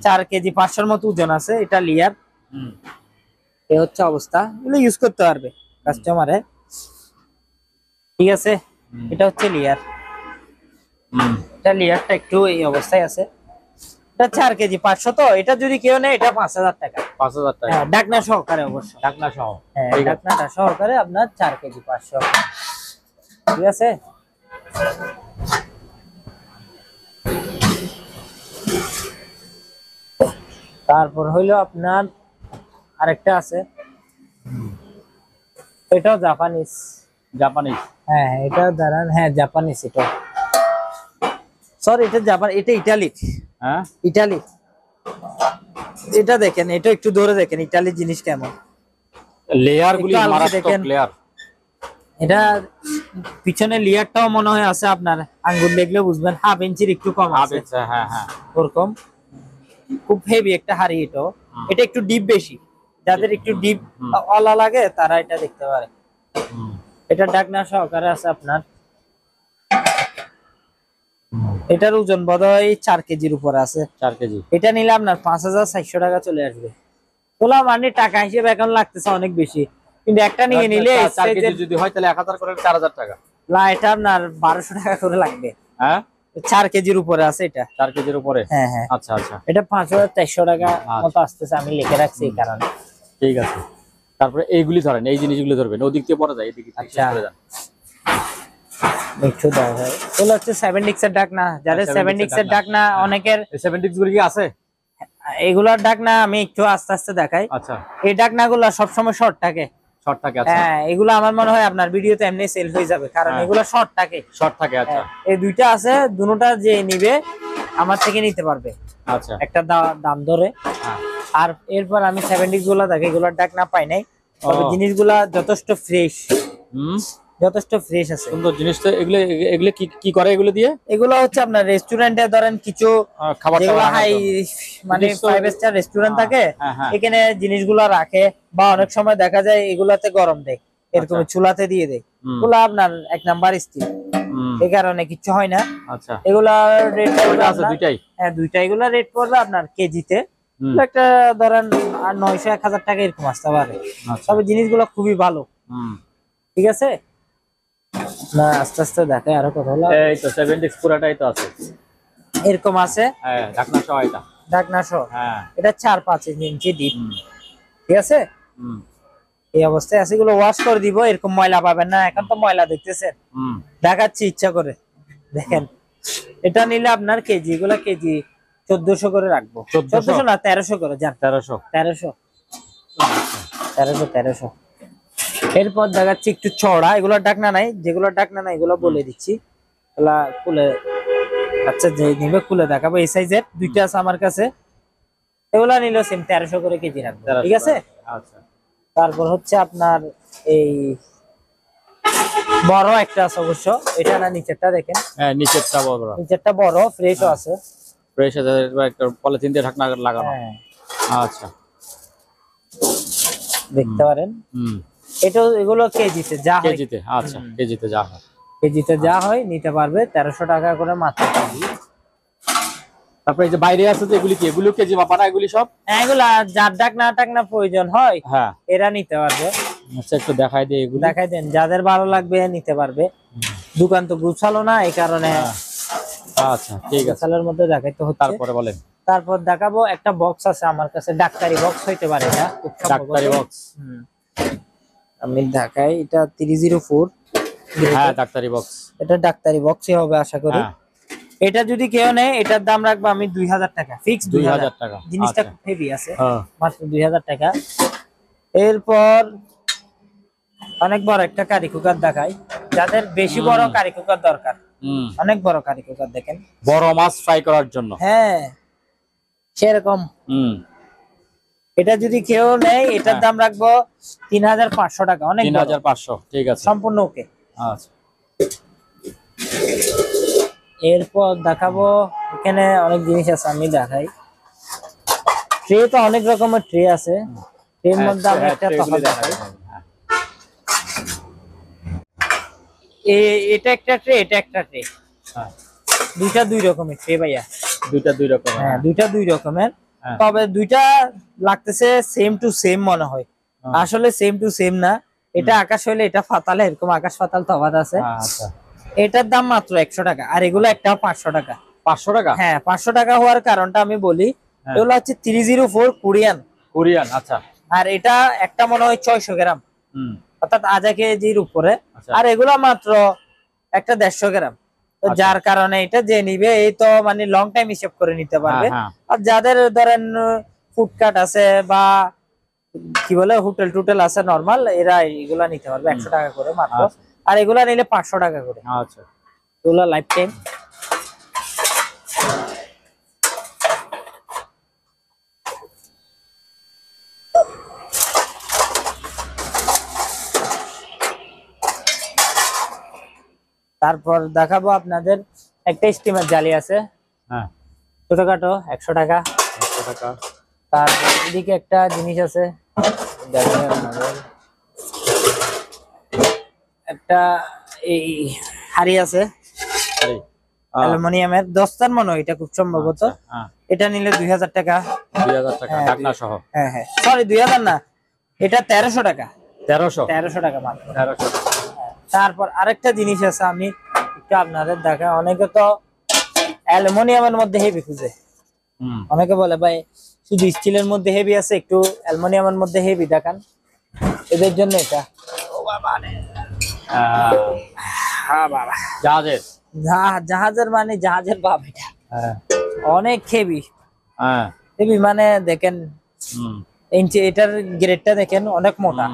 S2: 4 কেজি 500 মতো ওজন আছে। এটা লিয়ার,
S1: হুম,
S2: এ হচ্ছে অবস্থা। এগুলো ইউজ করতে পারবে কাস্টমারে, ঠিক আছে। এটা হচ্ছে লিয়ার,
S1: হুম।
S2: এটা লিয়ারটা একটু এই অবস্থায় আছে। এটা 4 কেজি 500, তো এটা যদি কেউ নেয় এটা 5000 টাকা।
S1: 5000 টাকা
S2: হ্যাঁ ডাকনা সহকারে অবশ্য,
S1: ঢাকনা সহ।
S2: হ্যাঁ
S1: ঠিক আছে।
S2: ডাকনাটা সহকারে আপনার 4 কেজি 500, ঠিক আছে। তারপর হইলো আপনার আরেকটা আছে, এটাও জাপানিজ।
S1: জাপানিজ।
S2: হ্যাঁ এটা দাঁড়ান, হ্যাঁ জাপানিজ, এটা সরি এটা জাপান, এটা ইটালি,
S1: হ্যাঁ,
S2: ইটালি। এটা দেখেন, এটা একটু ধরে দেখেন ইটালির জিনিস কেমন।
S1: লেয়ার গুলি
S2: একটু আলগা
S1: মারাত্মক
S2: দেখেন।
S1: লেয়ার।
S2: এটা পিছনে লেয়ারটাও মনে হয় আছে, আপনার আঙ্গুল দেখলে বুঝবেন 1/2 ইঞ্চির একটু কম আছে
S1: হ্যাঁ, হ্যাঁ।
S2: ওরকম। খুব হেভি একটা হাড়ি এটাও। এটা একটু ডিপ বেশি, যাদের একটু ডিপ অলা লাগে তারা এটা দেখতে পারে।
S1: হুম,
S2: এটা ডাকনা সহকারে আছে আপনার। এটার ওজন বোধহয় 4 কেজির উপরে আছে।
S1: 4 কেজি।
S2: এটা নিলে আপনার 5400 টাকা চলে আসবে। তোলা মানে টাকা হিসেবে এখন লাগতেছে অনেক বেশি, কিন্তু একটা নিয়ে নিলে
S1: 4 কেজি যদি হয় তাহলে 1000 করে 4000 টাকা।
S2: এটা আপনার 1200 টাকা করে লাগবে।
S1: হ্যাঁ,
S2: 4 কেজির উপরে আছে এটা।
S1: 4 কেজির উপরে।
S2: হ্যাঁ হ্যাঁ,
S1: আচ্ছা আচ্ছা,
S2: এটা 5400 টাকা মতো আসতেছে, আমি লিখে রাখছি এই কারণে।
S1: ঠিক আছে। তারপরে এইগুলি ধরেন, এই জিনিসগুলো ধরবেন, ওদিক দিয়ে পড়া যায়, এদিকে
S2: আচ্ছা।
S1: করে যান।
S2: একটু দাও ভাই, ওগুলো হচ্ছে 76 এর ডাকনা। যাদের 76 এর ডাকনা, অনেকের
S1: 76 গুলি কি আছে?
S2: এগুলার ডাকনা আমি একটু আস্তে আস্তে দেখাই।
S1: আচ্ছা,
S2: এই ডাকনাগুলো সবসময় শর্ট থাকে।
S1: শর্ট থাকে। আচ্ছা,
S2: হ্যাঁ এগুলো আমার মনে হয় আপনার ভিডিওতে এমনি সেল হয়ে যাবে, কারণ
S1: হ্যাঁ।
S2: এগুলো শর্ট থাকে।
S1: শর্ট থাকে। আচ্ছা,
S2: এই দুইটা আছে, দুটোটা যে নিবে আমার থেকে নিতে পারবে
S1: আচ্ছা।
S2: একটা দাম ধরে।
S1: হ্যাঁ,
S2: আর এরপর আমি 76 গুলা দেখে, এগুলোর ডাকনা পাই নাই, তবে
S1: ও।
S2: জিনিসগুলা যথেষ্ট ফ্রেশ,
S1: হুম,
S2: যথেষ্ট ফ্রেশ আছে।
S1: সুন্দর জিনিস তো এগুলো। এগুলো কি করে এগুলো দিয়ে?
S2: এগুলো হচ্ছে আপনার রেস্টুরেন্টে ধরেন কিছু
S1: খাবার
S2: যেগুলো
S1: টাবার
S2: হাই
S1: রাখার
S2: মানে
S1: নিজস্ব-
S2: 5 স্টার রেস্টুরেন্ট থাকে,
S1: হ্যাঁ, হ্যাঁ।
S2: এখানে জিনিসগুলো রাখে। বা অনেক সময় দেখা যায় এগুলাতে গরম দেয়, এরকম
S1: আচ্ছা।
S2: চুলাতে দিয়ে দেয়।
S1: হুম,
S2: এগুলো আপনার 1 নাম্বার স্টিল,
S1: হুম,
S2: এই কারণে কিছু হয় না।
S1: আচ্ছা।
S2: এগুলা রেট পড়বে
S1: আছে
S2: আপনার,
S1: দুইটাই।
S2: হ্যাঁ দুইটা, এগুলা রেট পড়বে আপনার কেজিতে।
S1: হুম,
S2: একটা ধরেন 900 1000 টাকা এরকম আসতে পারে।
S1: আচ্ছা।
S2: তবে জিনিসগুলো খুবই ভালো,
S1: হুম,
S2: ঠিক আছে। না আস্তে আস্তে দেখে আরো কথা হলো,
S1: এই তো 76 পুরাটাই তো আছে।
S2: এরকম আছে
S1: হ্যাঁ, ঢাকনা সহ এটা।
S2: ডাকনা সহ।
S1: হ্যাঁ,
S2: এটা 4-5 ইঞ্চি ডিপ,
S1: হুম,
S2: ঠিক আছে।
S1: হুম,
S2: এই অবস্থায় আছে, এগুলো ওয়াশ করে দিব, এরকম ময়লা পাবেন না। এখন তো ময়লা দেখতেছেন,
S1: হুম।
S2: দেখাচ্ছি ইচ্ছা করে দেখেন। এটা নিলে আপনার কেজি, এগুলা কেজি 1400 করে রাখবো। 1400 না 1300 করে, যান
S1: 1300।
S2: 1300। এরপর দেখাচ্ছি একটু চড়া, এগুলোর ডাকনা নাই, যেগুলোর ডাকনা নাই এগুলো বলে দিচ্ছি। এগুলা খুলে, আচ্ছা যে নিবে খুলে দেখাবো। এই সাইজের দুইটা আছে আমার কাছে, এগুলা নিলেও সেম 1300 করে কেজি রাখবো, ঠিক আছে।
S1: আচ্ছা।
S2: তারপর হচ্ছে আপনার এই বড় একটা আছে অবশ্য, এটা না নিচেরটা দেখেন।
S1: হ্যাঁ নিচেরটা বড়,
S2: নিচেরটা বড়, ফ্রেশও আছে।
S1: ফ্রেশ আছে, একটা পলিথিন দিয়ে ঢাকনা লাগানো।
S2: হ্যাঁ
S1: আচ্ছা
S2: দেখতে পারেন। এটা এগুলো কেজিতে যা হয়।
S1: কেজিতে? আচ্ছা কেজিতে যা হয়,
S2: কেজিতে যা হয় নিতে পারবে 1300 টাকা করে মাত্র কেজি।
S1: তারপরে এই যে বাইরে আছে যে এগুলি কি, এগুলো কেজি মাপা না এগুলি সব?
S2: এগুলা যার ডাকনা প্রয়োজন হয়
S1: হ্যাঁ
S2: এরা নিতে পারবে।
S1: আচ্ছা একটু দেখাই দিই, এগুলো
S2: দেখাই দেন, যাদের ভালো লাগবে নিতে পারবে। দোকান তো গুছালো না এই কারণে।
S1: আচ্ছা ঠিক আছে,
S2: গুছালোর মধ্যে দেখাইতে হচ্ছে।
S1: তারপরে বলেন।
S2: তারপর দেখাবো একটা বক্স আছে আমার কাছে, ডাক্তারি বক্স হইতে পারে এটা, খুব সম্ভবত।
S1: ডাক্তারি বক্স?
S2: আমি দেখাই, এটা 304।
S1: হ্যাঁ ডাক্তারি বক্স,
S2: এটা ডাক্তারি বক্সই হবে আশা করি।
S1: হ্যাঁ।
S2: এটা যদি কেউ নেয় এটার দাম রাখবো আমি 2000 টাকা ফিক্স।
S1: 2000 টাকা।
S2: জিনিসটা
S1: আচ্ছা।
S2: খুব হেভি আছে,
S1: হ্যাঁ
S2: মাত্র 2000 টাকা। এরপর অনেক বড় একটা কারি কুকার দেখাই, যাদের বেশি বড় কারি কুকার দরকার। অনেক বড় কারি কুকার দেখেন,
S1: বড় মাছ ফ্রাই করার জন্য।
S2: হ্যাঁ সেরকম। এটা যদি কেউ নেয় এটার দাম রাখবো 3500 টাকা। অনেক
S1: 3500, ঠিক আছে
S2: সম্পূর্ণ ওকে।
S1: আচ্ছা
S2: এরপর দেখাবো, এখানে অনেক জিনিস আছে আমি দেখাই। ট্রে তো অনেক রকমের ট্রে আছে, ট্রের মধ্যে আমি একটা তফাৎ দেখাই। এটা একটা ট্রে, এটা একটা ট্রে, দুইটা দুই রকমের ট্রে ভাইয়া।
S1: দুইটা দুই রকম?
S2: হ্যাঁ দুইটা দুই রকমের, তবে দুইটা লাগতেছে সেম টু সেম মনে হয়, আসলে সেম টু সেম না। এটা আকাশ হইলে এটা ফাতালে, এরকম আকাশ ফাতাল তফাৎ আছে।
S1: আচ্ছা
S2: এটার দাম মাত্র 100 টাকা, আর এগুলো একটা 500 টাকা।
S1: 500 টাকা?
S2: হ্যাঁ 500 টাকা হওয়ার কারণটা আমি বলি, এগুলো হচ্ছে 304 কোরিয়ান।
S1: কোরিয়ান, আচ্ছা।
S2: আর এটা একটা মনে হয় 600 গ্রাম, অর্থাৎ আধা কেজির উপরে। আর এগুলো মাত্র একটা 150 গ্রাম। তো যার কারণে এটা যে নিবে এই তো মানে লং টাইম হিসেব করে নিতে পারবে। আর যাদের ধরেন ফুডকার্ট আছে বা কি বলে হোটেল টুটেল আছে নরমাল, এরা এগুলা নিতে পারবে 100 টাকা করে মাত্র। আর এগুলা নিলে 500 টাকা করে।
S1: আচ্ছা
S2: এগুলা লাইফ টাইম। তারপর দেখাবো আপনাদের একটা স্টিমার জালি আছে,
S1: হ্যাঁ
S2: ছোটখাটো 100 টাকা।
S1: 100 টাকা।
S2: তারপর এদিকে একটা জিনিস আছে, একটা এই হাড়ি আছে অ্যালুমিনিয়ামের, দস্তার মনে হয় এটা খুব সম্ভবত। এটা নিলে 2000 টাকা।
S1: 2000 টাকা ঢাকনা সহ?
S2: হ্যাঁ হ্যাঁ সরি 2000 না, এটা 1300 টাকা।
S1: 1300
S2: টাকা মাত্র।
S1: 1300 টাকা।
S2: তারপর আরেকটা জিনিস আছে আমি একটু আপনাদের দেখা, অনেকে তো অ্যালুমিনিয়ামের মধ্যে হেভি খুঁজে। অনেকে বলে ভাই শুধু স্টিলের মধ্যে হেভি আছে, একটু অ্যালুমিনিয়ামের মধ্যে হেভি দেখান, এদের জন্য এটা। হ্যাঁ বাবা, জাহাজের মানে জাহাজের বাপ, এটা অনেক হেভি। হেভি মানে দেখেন ইঞ্চি, এটার গ্রেডটা দেখেন অনেক মোটা,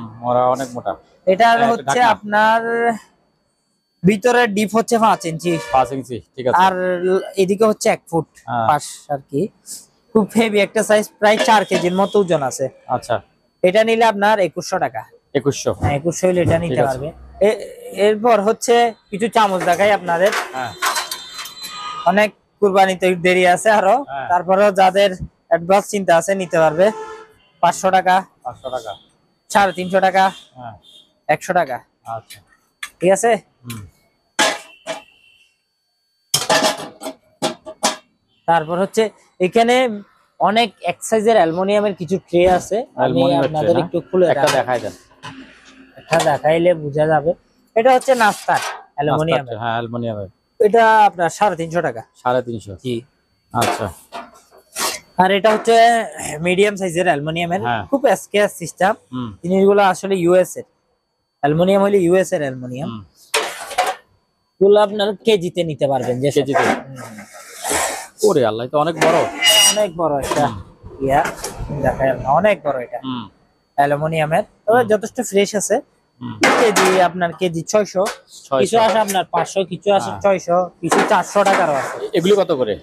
S1: অনেক মোটা।
S2: এটার হচ্ছে আপনার ভিতরে ডিপ হচ্ছে 5 ইঞ্চি।
S1: 5 ইঞ্চি, ঠিক আছে।
S2: আর এদিকে হচ্ছে 1 ফুট 5 আর কি। খুব হেভি একটা সাইজ, প্রায় 4 কেজির মতো ওজন আছে।
S1: আচ্ছা
S2: এটা নিলে আপনার 2100 টাকা।
S1: 2100?
S2: হ্যাঁ 2100 হলে এটা নিতে পারবে। এরপর হচ্ছে কিছু চামচ দেখাই আপনাদের। অনেক কুরবানিতে দেরি আছে আরো, তারপরেও যাদের অ্যাডভান্স চিন্তা আছে নিতে পারবে। 500 টাকা,
S1: 500 টাকা,
S2: 350 টাকা, 100 টাকা।
S1: আচ্ছা
S2: ঠিক আছে। তারপর হচ্ছে এখানে অনেক এক সাইজের অ্যালুমিনিয়ামের কিছু ট্রে আছে, আমি আপনাদের একটু খুলে
S1: একটা দেখাই দেন।
S2: একটা দেখাইলে বোঝা যাবে। এটা হচ্ছে নাস্তার অ্যালুমিনিয়ামের।
S1: হ্যাঁ অ্যালুমিনিয়ামের।
S2: এটা আপনার 350 টাকা।
S1: 350?
S2: জি
S1: আচ্ছা।
S2: আর এটা হচ্ছে মিডিয়াম সাইজের অ্যালুমিনিয়ামের, খুব এসকেএস সিস্টেম। জিনিসগুলো আসলে ইউএস এর অ্যালুমিনিয়াম, হলে ইউএস এর অ্যালুমিনিয়াম। গুলো আপনার কেজিতে নিতে পারবেন। যে
S1: কেজিতে? ওরে আল্লাহ, তো অনেক বড়।
S2: অনেক বড় একটা ইয়া দেখায়, অনেক বড় এটা অ্যালুমিনিয়ামের। তবে যথেষ্ট ফ্রেশ আছে। কেজি আপনার কেজি 600, কিছু আছে আপনার 500, কিছু আছে 600, কিছু 400 টাকারও আছে।
S1: এগুলো কত করে?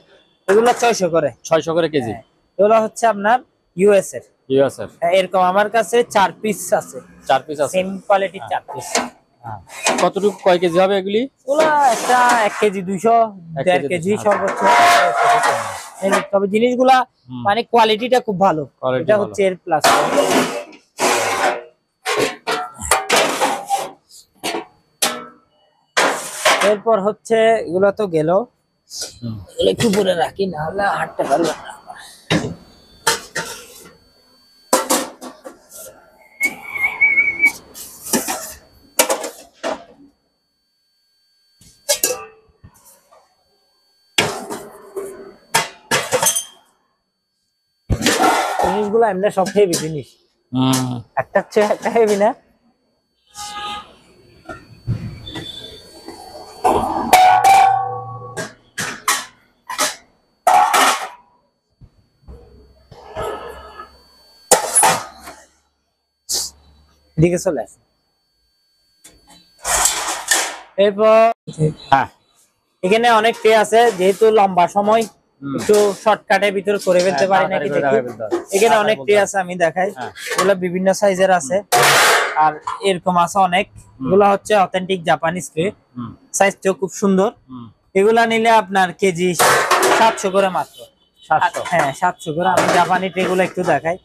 S2: এগুলো 600 করে।
S1: 600 করে কেজি?
S2: এগুলো হচ্ছে আপনার ইউএস এর।
S1: ইউএস এর?
S2: এরকম আমার কাছে 4 পিস আছে।
S1: 4 পিস আছে?
S2: সেম কোয়ালিটির 4 পিস।
S1: কতটুকু কয় কেজি হবে এগুলি?
S2: ওগুলা একটা 1 কেজি 200 1.5 কেজি সর্বোচ্চ। তবে জিনিসগুলা মানে কোয়ালিটিটা খুব ভালো, এটা হচ্ছে এর প্লাস। এরপর হচ্ছে এগুলো তো গেল, এগুলো একটু পরে রাখি, না হলে হাঁটতে পারবে না। জিনিসগুলো এমনি সব হেভি জিনিস, একটা চেয়ে একটা হেভি না। দিকে চলে আসে। এরপর এখানে অনেক ট্রে আছে, যেহেতু লম্বা সময় একটু শর্টকাটের ভিতর করে ফেলতে পারি নাকি দেখি। এখানে অনেক ট্রে আছে, আমি দেখাই। এগুলো বিভিন্ন সাইজের আছে, আর এরকম আছে অনেক। এগুলো হচ্ছে অথেন্টিক জাপানিজ ট্রে, সাইজটাও খুব সুন্দর। এগুলা নিলে আপনার কেজি 700 করে মাত্র। 700? হ্যাঁ 700 করে। আমি জাপানি ট্রে গুলো একটু দেখাই,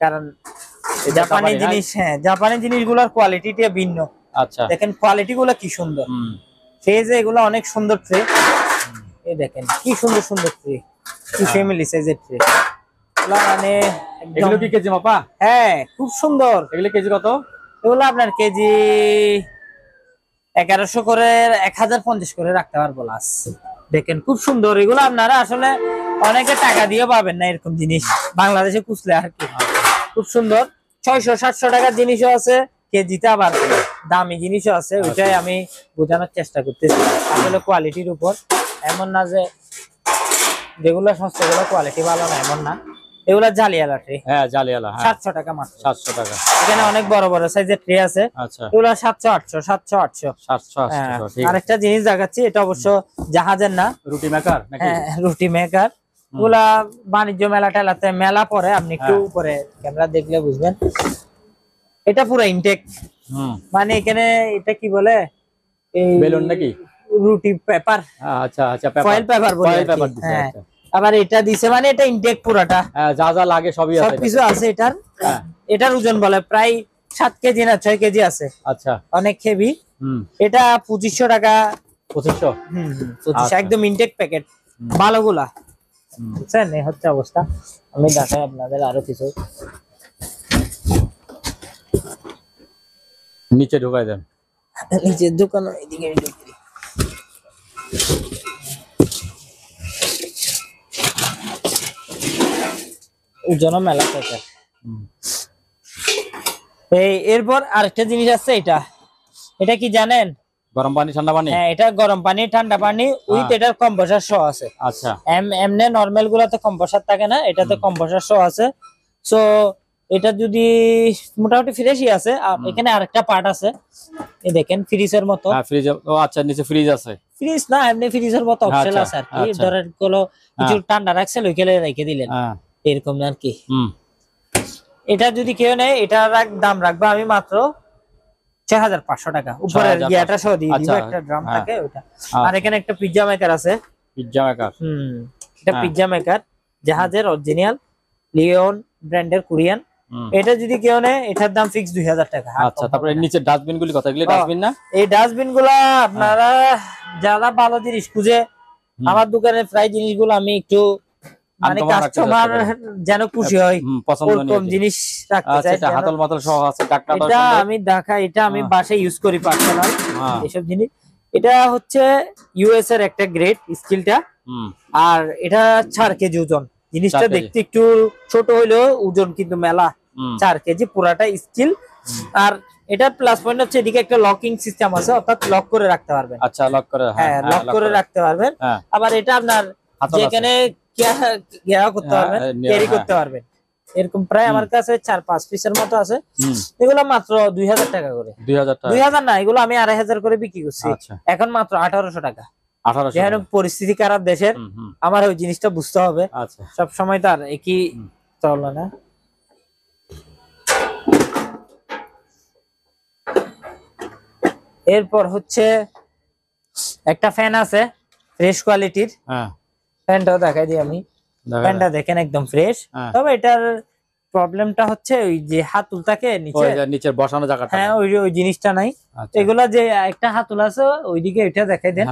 S2: কারণ জাপানি জিনিস, হ্যাঁ জাপানি জিনিসগুলোর কোয়ালিটিটা ভিন্ন। আচ্ছা দেখেন কোয়ালিটি গুলো কি সুন্দর, সেই যে এগুলো অনেক সুন্দর ট্রে। এই দেখেন কি সুন্দর সুন্দর ট্রে, কি ফ্যামিলি সাইজের ট্রে। মানে
S1: এগুলো কি কেজি মাপা?
S2: হ্যাঁ খুব সুন্দর।
S1: এগুলো কেজি কত?
S2: এগুলো আপনার কেজি 1100 করে, 1050 করে রাখতে পারবো লাস। দেখেন খুব সুন্দর। এগুলো আপনারা আসলে অনেকে টাকা দিয়ে পাবেন না এরকম জিনিস বাংলাদেশে খুঁজলে আর কি। খুব সুন্দর 600-700 টাকার জিনিসও আছে, কেজিতে আবার দামি জিনিসও আছে। ওইটাই আমি বোঝানোর চেষ্টা করতেছি, আসলে কোয়ালিটির উপর। এমন না যে যেগুলো সস্তা গুলো কোয়ালিটি ভালো না, এমন না। এগুলা জালিয়ালা ট্রে,
S1: হ্যাঁ জালিয়ালা,
S2: 700 টাকা মাত্র।
S1: 700 টাকা।
S2: এখানে অনেক বড় বড় সাইজের ট্রে আছে। আচ্ছা এগুলো 700-800, 700-800, 700-800। আরেকটা জিনিস দেখাচ্ছি, এটা অবশ্য জাহাজের না,
S1: রুটি মেকার নাকি?
S2: হ্যাঁ রুটি মেকার। ওগুলা বাণিজ্য মেলা টেলাতে মেলা পরে, আপনি একটু উপরে ক্যামেরা দেখলে বুঝবেন। এটা পুরো ইনটেক, মানে এখানে এটা কি বলে, এই
S1: বেলুন নাকি?
S2: রুটি পেপার।
S1: আচ্ছা আচ্ছা,
S2: ফয়েল পেপার বলে। হ্যাঁ আবার এটা দিছে, মানে এটা ইনটেক পুরাটা,
S1: যা যা লাগে সবই আছে,
S2: সবকিছু আছে এটার। এটার ওজন বলে প্রায় 7 কেজি না 6 কেজি আছে। আচ্ছা অনেক হেভি। এটা 2500 টাকা।
S1: 2500?
S2: 2500 একদম ইনটেক প্যাকেট, ভালোগুলা। বুঝছেন, এই হচ্ছে অবস্থা। আমি দেখাই আপনাদের আরো কিছু।
S1: নিচে ঢুকাই দেন,
S2: নিচের দোকান এদিকে ওজন মেলা প্যাকেট। এরপর আরেকটা জিনিস আছে, এটা এটা কি জানেন?
S1: গরম পানি ঠান্ডা পানি?
S2: হ্যাঁ এটা গরম পানি ঠান্ডা পানি উইথ এটার কম্প্রেসার সহ আছে। আচ্ছা এমনি নরমাল গুলাতে কম্প্রেসার থাকে না, এটাতে কম্প্রেসার সহ আছে। সো এটা যদি মোটামুটি ফ্রেশই আছে। আর এখানে আরেকটা পার্ট আছে, এই দেখেন ফ্রিজের মতো।
S1: হ্যাঁ ফ্রিজ। ও আচ্ছা, নিচে ফ্রিজ আছে।
S2: ফ্রিজ না, এমনি ফ্রিজের মতো অপশন আছে আর কি। ধরেন গুলো কিছু ঠান্ডা রাখছে, ওইখানে রেখে দিলেন, এরকম আর কি। এটা যদি কেউ নেয়, এটার দাম রাখবো আমি মাত্র 6500 টাকা। উপরের গিয়াটা সহ দিয়ে দিব, একটা ড্রাম থাকে ওটা। আর এখানে একটা পিজ্জা মেকার আছে।
S1: Pizza maker?
S2: এটা পিজ্জা মেকার, জাহাজের অরিজিনাল লিওন ব্র্যান্ডের, কোরিয়ান। এটা যদি কেউ নেয়, এটার দাম ফিক্স 2000 টাকা।
S1: আচ্ছা তারপরে নিচে ডাস্টবিন গুলি কথা, এগুলো ডাস্টবিন না?
S2: এই ডাস্টবিন গুলা আপনারা যারা ভালো জিনিস খুঁজে, আমার দোকানের প্রায় জিনিসগুলো আমি একটু মানে কাস্টমার যেন খুশি হয়, ওরকম জিনিস রাখতে চাই।
S1: এটা হাতল মাতল সহ আছে, ডাকনা।
S2: এটা আমি দেখা, এটা আমি বাসায় ইউজ করি পার্সোনাল এসব জিনিস। এটা হচ্ছে ইউএস এর একটা গ্রেড স্টিলটা, আর এটা 4 কেজি ওজন। জিনিসটা দেখতে একটু ছোট হইলেও ওজন কিন্তু মেলা, 4 কেজি পুরাটা স্টিল। আর এটা প্লাস পয়েন্ট হচ্ছে এদিকে একটা লকিং সিস্টেম আছে, অর্থাৎ লক করে রাখতে পারবেন।
S1: আচ্ছা লক করে,
S2: হ্যাঁ লক করে রাখতে পারবেন। আবার এটা আপনার যেখানে করতে পারবেন, ক্যারি করতে পারবেন। এরকম প্রায় আমার কাছে 4-5 পিসের মতো আছে। এগুলো মাত্র 2000 টাকা করে। 2000 না, এগুলো আমি 2500 করে বিক্রি করছি এখন, মাত্র 1800 টাকা। 1800? যেন পরিস্থিতি খারাপ দেশের, আমার ওই জিনিসটা বুঝতে হবে। সব সময় তো আর একই চলে না। এরপর হচ্ছে একটা ফ্যান আছে ফ্রেশ কোয়ালিটির,
S1: হ্যাঁ
S2: ফ্যানটাও দেখাই দিই আমি। ফ্যানটা দেখেন একদম ফ্রেশ, তবে এটার প্রবলেমটা হচ্ছে ওই যে হাতুল থাকে নিচে,
S1: নিচের বসানো জায়গাটা,
S2: হ্যাঁ ওই জিনিসটা নাই। এগুলা যে একটা হাতুল আছে ওইদিকে এটা দেখাই দেন,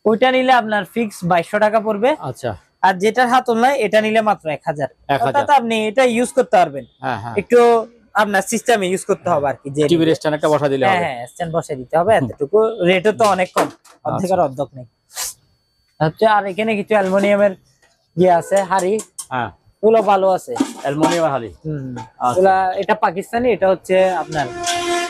S2: ওইটা নিলে আপনার ফিক্স 2200 টাকা পড়বে।
S1: আচ্ছা,
S2: আর যেটার হাতুল নাই এটা নিলে মাত্র 1000। অর্থাৎ আপনি এটা ইউজ করতে পারবেন, একটু আপনার সিস্টেমে ইউজ করতে হবে আর কি, যে
S1: টিভির স্ট্যান্ড একটা বসা দিলে হবে।
S2: হ্যাঁ স্ট্যান্ড বসে দিতে হবে, এতটুকু। রেটও তো অনেক কম, অর্ধেকের অর্ধেক নেই হচ্ছে। আর এখানে কিছু অ্যালুমিনিয়ামের ইয়ে আছে হাড়ি, ওগুলো ভালো আছে,
S1: অ্যালুমিনিয়াম হাড়ি।
S2: ওগুলা এটা পাকিস্তানি, এটা হচ্ছে আপনার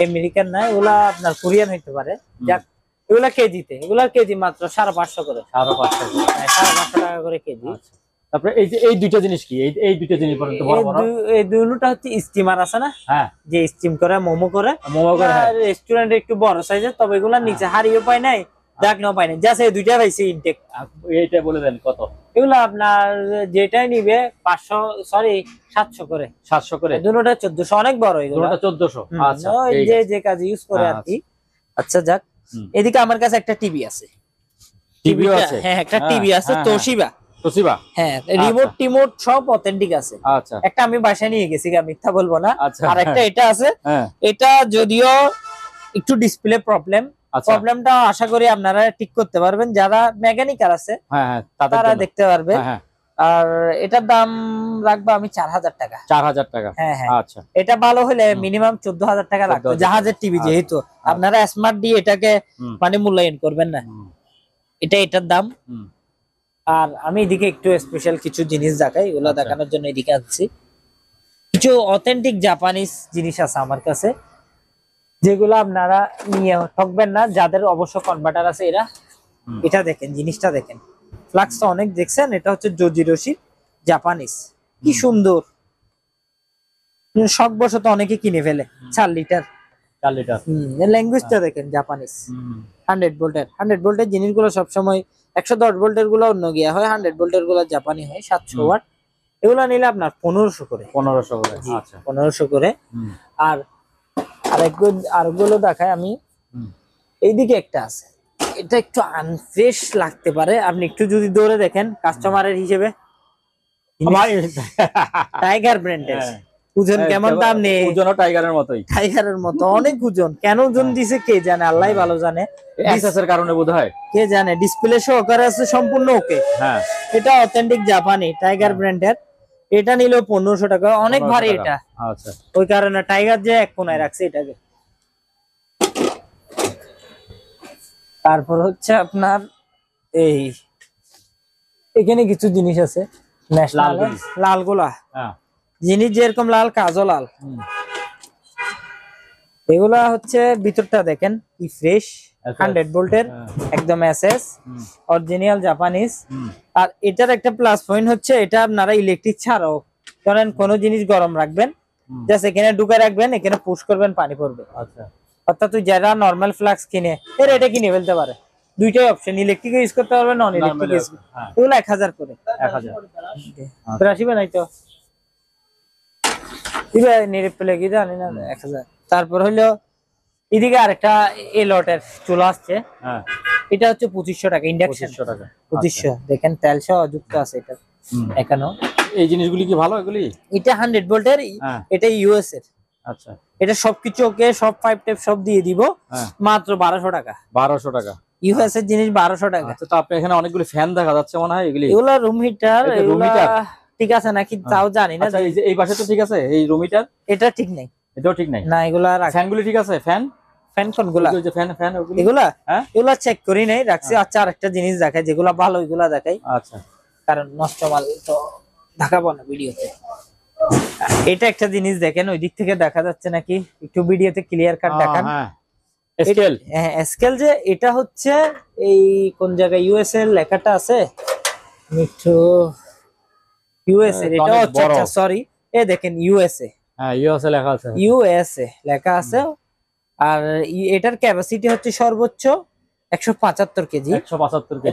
S2: আমেরিকান না, ওগুলা আপনার কোরিয়ান হইতে পারে। যাক, এগুলা কেজিতে, এগুলার কেজি মাত্র 550 করে, 550 টাকা করে কেজি।
S1: তারপরে এই যে এই দুইটা জিনিস কি, এই দুইটা জিনিস পর্যন্ত বড় বড়
S2: এই দুটোটা হচ্ছে স্টিমার আছে না, যে স্টিম করে মোমো করে, রেস্টুরেন্টে একটু বড় সাইজের, তবে এগুলা নিচে হাড়িও পায় নাই, ডাকনাও পায় নাই, জাস্ট এই দুইটা পাইছি ইনটেক।
S1: এইটা বলে দেন কত?
S2: এগুলো আপনার যেটাই নিবে 700 করে,
S1: 700 করে।
S2: দুটোটা 1400, অনেক বড় এগুলো,
S1: 1400। আচ্ছা,
S2: যে কাজে ইউজ করে আর কি। আচ্ছা যাক, এদিকে আমার কাছে একটা টিভি আছে,
S1: টিভিও আছে,
S2: হ্যাঁ একটা টিভি আছে তোশিবা, হ্যাঁ রিমোট টিমোট সব অথেন্টিক আছে।
S1: আচ্ছা,
S2: একটা আমি বাসায় নিয়ে গেছি, মিথ্যা বলবো না।
S1: আচ্ছা,
S2: আর একটা এটা আছে, এটা যদিও একটু ডিসপ্লে প্রবলেমটা আশা করি আপনারা ঠিক করতে পারবেন, যারা মেকানিক্যাল আছে তারা দেখতে পারবে। আর এটার দাম রাখবো আমি 4000 টাকা।
S1: 4000 টাকা,
S2: হ্যাঁ হ্যাঁ। আচ্ছা, এটা ভালো হলে মিনিমাম 14000 টাকা লাগবে, জাহাজের টিভি যেহেতু। আপনারা স্মার্ট দিয়ে এটাকে মানে মূল্যায়ন করবেন না, এটার দাম। আর আমি এদিকে একটু স্পেশাল কিছু জিনিস দেখাই, এগুলো দেখানোর জন্য এদিকে আসছি। কিছু অথেন্টিক জাপানিজ জিনিস আছে আমার কাছে, যেগুলো আপনারা নিয়ে ঠকবেন না, যাদের অবশ্য কনভার্টার আছে এরা। এটা দেখেন, জিনিসটা দেখেন, ফ্লাক্সটা অনেক দেখছেন, এটা হচ্ছে জোজিরোশি জাপানিজ, কি সুন্দর, শখবশত অনেকে কিনে ফেলে। 4 লিটার ল্যাঙ্গুয়েজটা দেখেন, জাপানিজ, 100 ভোল্টের জিনিসগুলো সবসময় 110 ভোল্টের গুলো অন্য গিয়া হয়, 100 ভোল্টের গুলো জাপানি হয়, 700 ওয়াট। এগুলো নিলে আপনার 1500 করে, 1500 করে। আচ্ছা, 1500 করে। আর আরেকগুলো দেখায় আমি, এইদিকে একটা আছে, এটা একটু আনফ্রেশ লাগতে পারে, আপনি একটু যদি দৌড়ে দেখেন কাস্টমারের হিসেবে, টাইগার ব্র্যান্ডের। ওজন কেমন, দাম নেই,
S1: ওজনও টাইগারের
S2: মতো অনেক ওজন। কেন ওজন দিছে কে জানে, আল্লাহ ভালো জানে,
S1: এক্সেসের কারণে বোধহয়,
S2: কে জানে। ডিসপ্লে সহকারে আছে সম্পূর্ণ ওকে। এটা অথেন্টিক জাপানি টাইগার ব্র্যান্ডের, এটা নিল 1500 টাকা, অনেক ভারী এটা। আচ্ছা, ওই কারণে টাইগার যে এক কোনায় রাখছে এটাকে। তারপর হচ্ছে আপনার এখানে কিছু জিনিস আছে, লালগোলা জিনিস, যেরকম লাল কাজও লাল। এগুলা হচ্ছে ভিতরটা দেখেন কি ফ্রেশ, 100 ভোল্টের একদম এসএস অরিজিনাল জাপানিজ। আর এটার একটা প্লাস পয়েন্ট হচ্ছে, এটা আপনারা ইলেকট্রিক ছাড়াও ধরেন কোনো জিনিস গরম রাখবেন, জাস্ট এখানে ঢুকে রাখবেন, এখানে পুশ করবেন, পানি পড়বে। আচ্ছা, অর্থাৎ তুই যারা নরমাল ফ্লাক্স কিনে এটা কিনে ফেলতে পারে। দুইটাই অপশন, ইলেকট্রিক ইউজ করতে পারবেন, নন ইলেকট্রিক ইউজ। এগুলো 1000 করে, 1000 আসবে নাই তো কি জানি না, 1000। তারপর হইলো এদিকে আরেকটা এলটের চুলা আসছে, এটা হচ্ছে 2500 টাকা, ইন্ডাকশন 2500। দেখেন তেল সহ যুক্ত আছে এটা এখানে।
S1: এই জিনিসগুলি কি ভালো? এগুলি
S2: এটা 100 ভোল্টের, এটা ইউএস এর। আচ্ছা, এটা সবকিছু ওকে, সব পাইপ টাইপ সব দিয়ে দিব, মাত্র 1200 টাকা। 1200 টাকা ইউএস এর জিনিস, 1200 টাকা।
S1: আচ্ছা, তো আপনি এখানে অনেকগুলো ফ্যান দেখা যাচ্ছে মনে হয়,
S2: এগুলা রুম হিটার, ঠিক আছে নাকি তাও জানি না।
S1: এই পাশে তো ঠিক আছে, এই রুম হিটার এটা
S2: ঠিক নাই,
S1: এটাও ঠিক নাই
S2: না। এগুলা
S1: ফ্যানগুলি ঠিক আছে, ফ্যান কোনগুলা,
S2: এগুলা চেক করি নাই, রাখছি। আচ্ছা, আরেকটা জিনিস দেখাই, যেগুলা ভালো ওইগুলা দেখাই। আচ্ছা, কারণ নষ্ট মাল তো দেখাবো না ভিডিওতে। এটা একটা জিনিস দেখেন, ওই দিক থেকে দেখা যাচ্ছে নাকি, একটু ভিডিওতে ক্লিয়ার কাট দেখান। স্কেল, হ্যাঁ স্কেল, যে এটা হচ্ছে এই কোন জায়গায় ইউএস এর লেখাটা আছে, একটু ইউএস এর, এটা হচ্ছে, আচ্ছা সরি, এই দেখেন ইউএসএ,
S1: ইউএসএ লেখা আছে,
S2: ইউএসএ লেখা আছে। আর এটার ক্যাপাসিটি হচ্ছে সর্বোচ্চ 175 কেজি।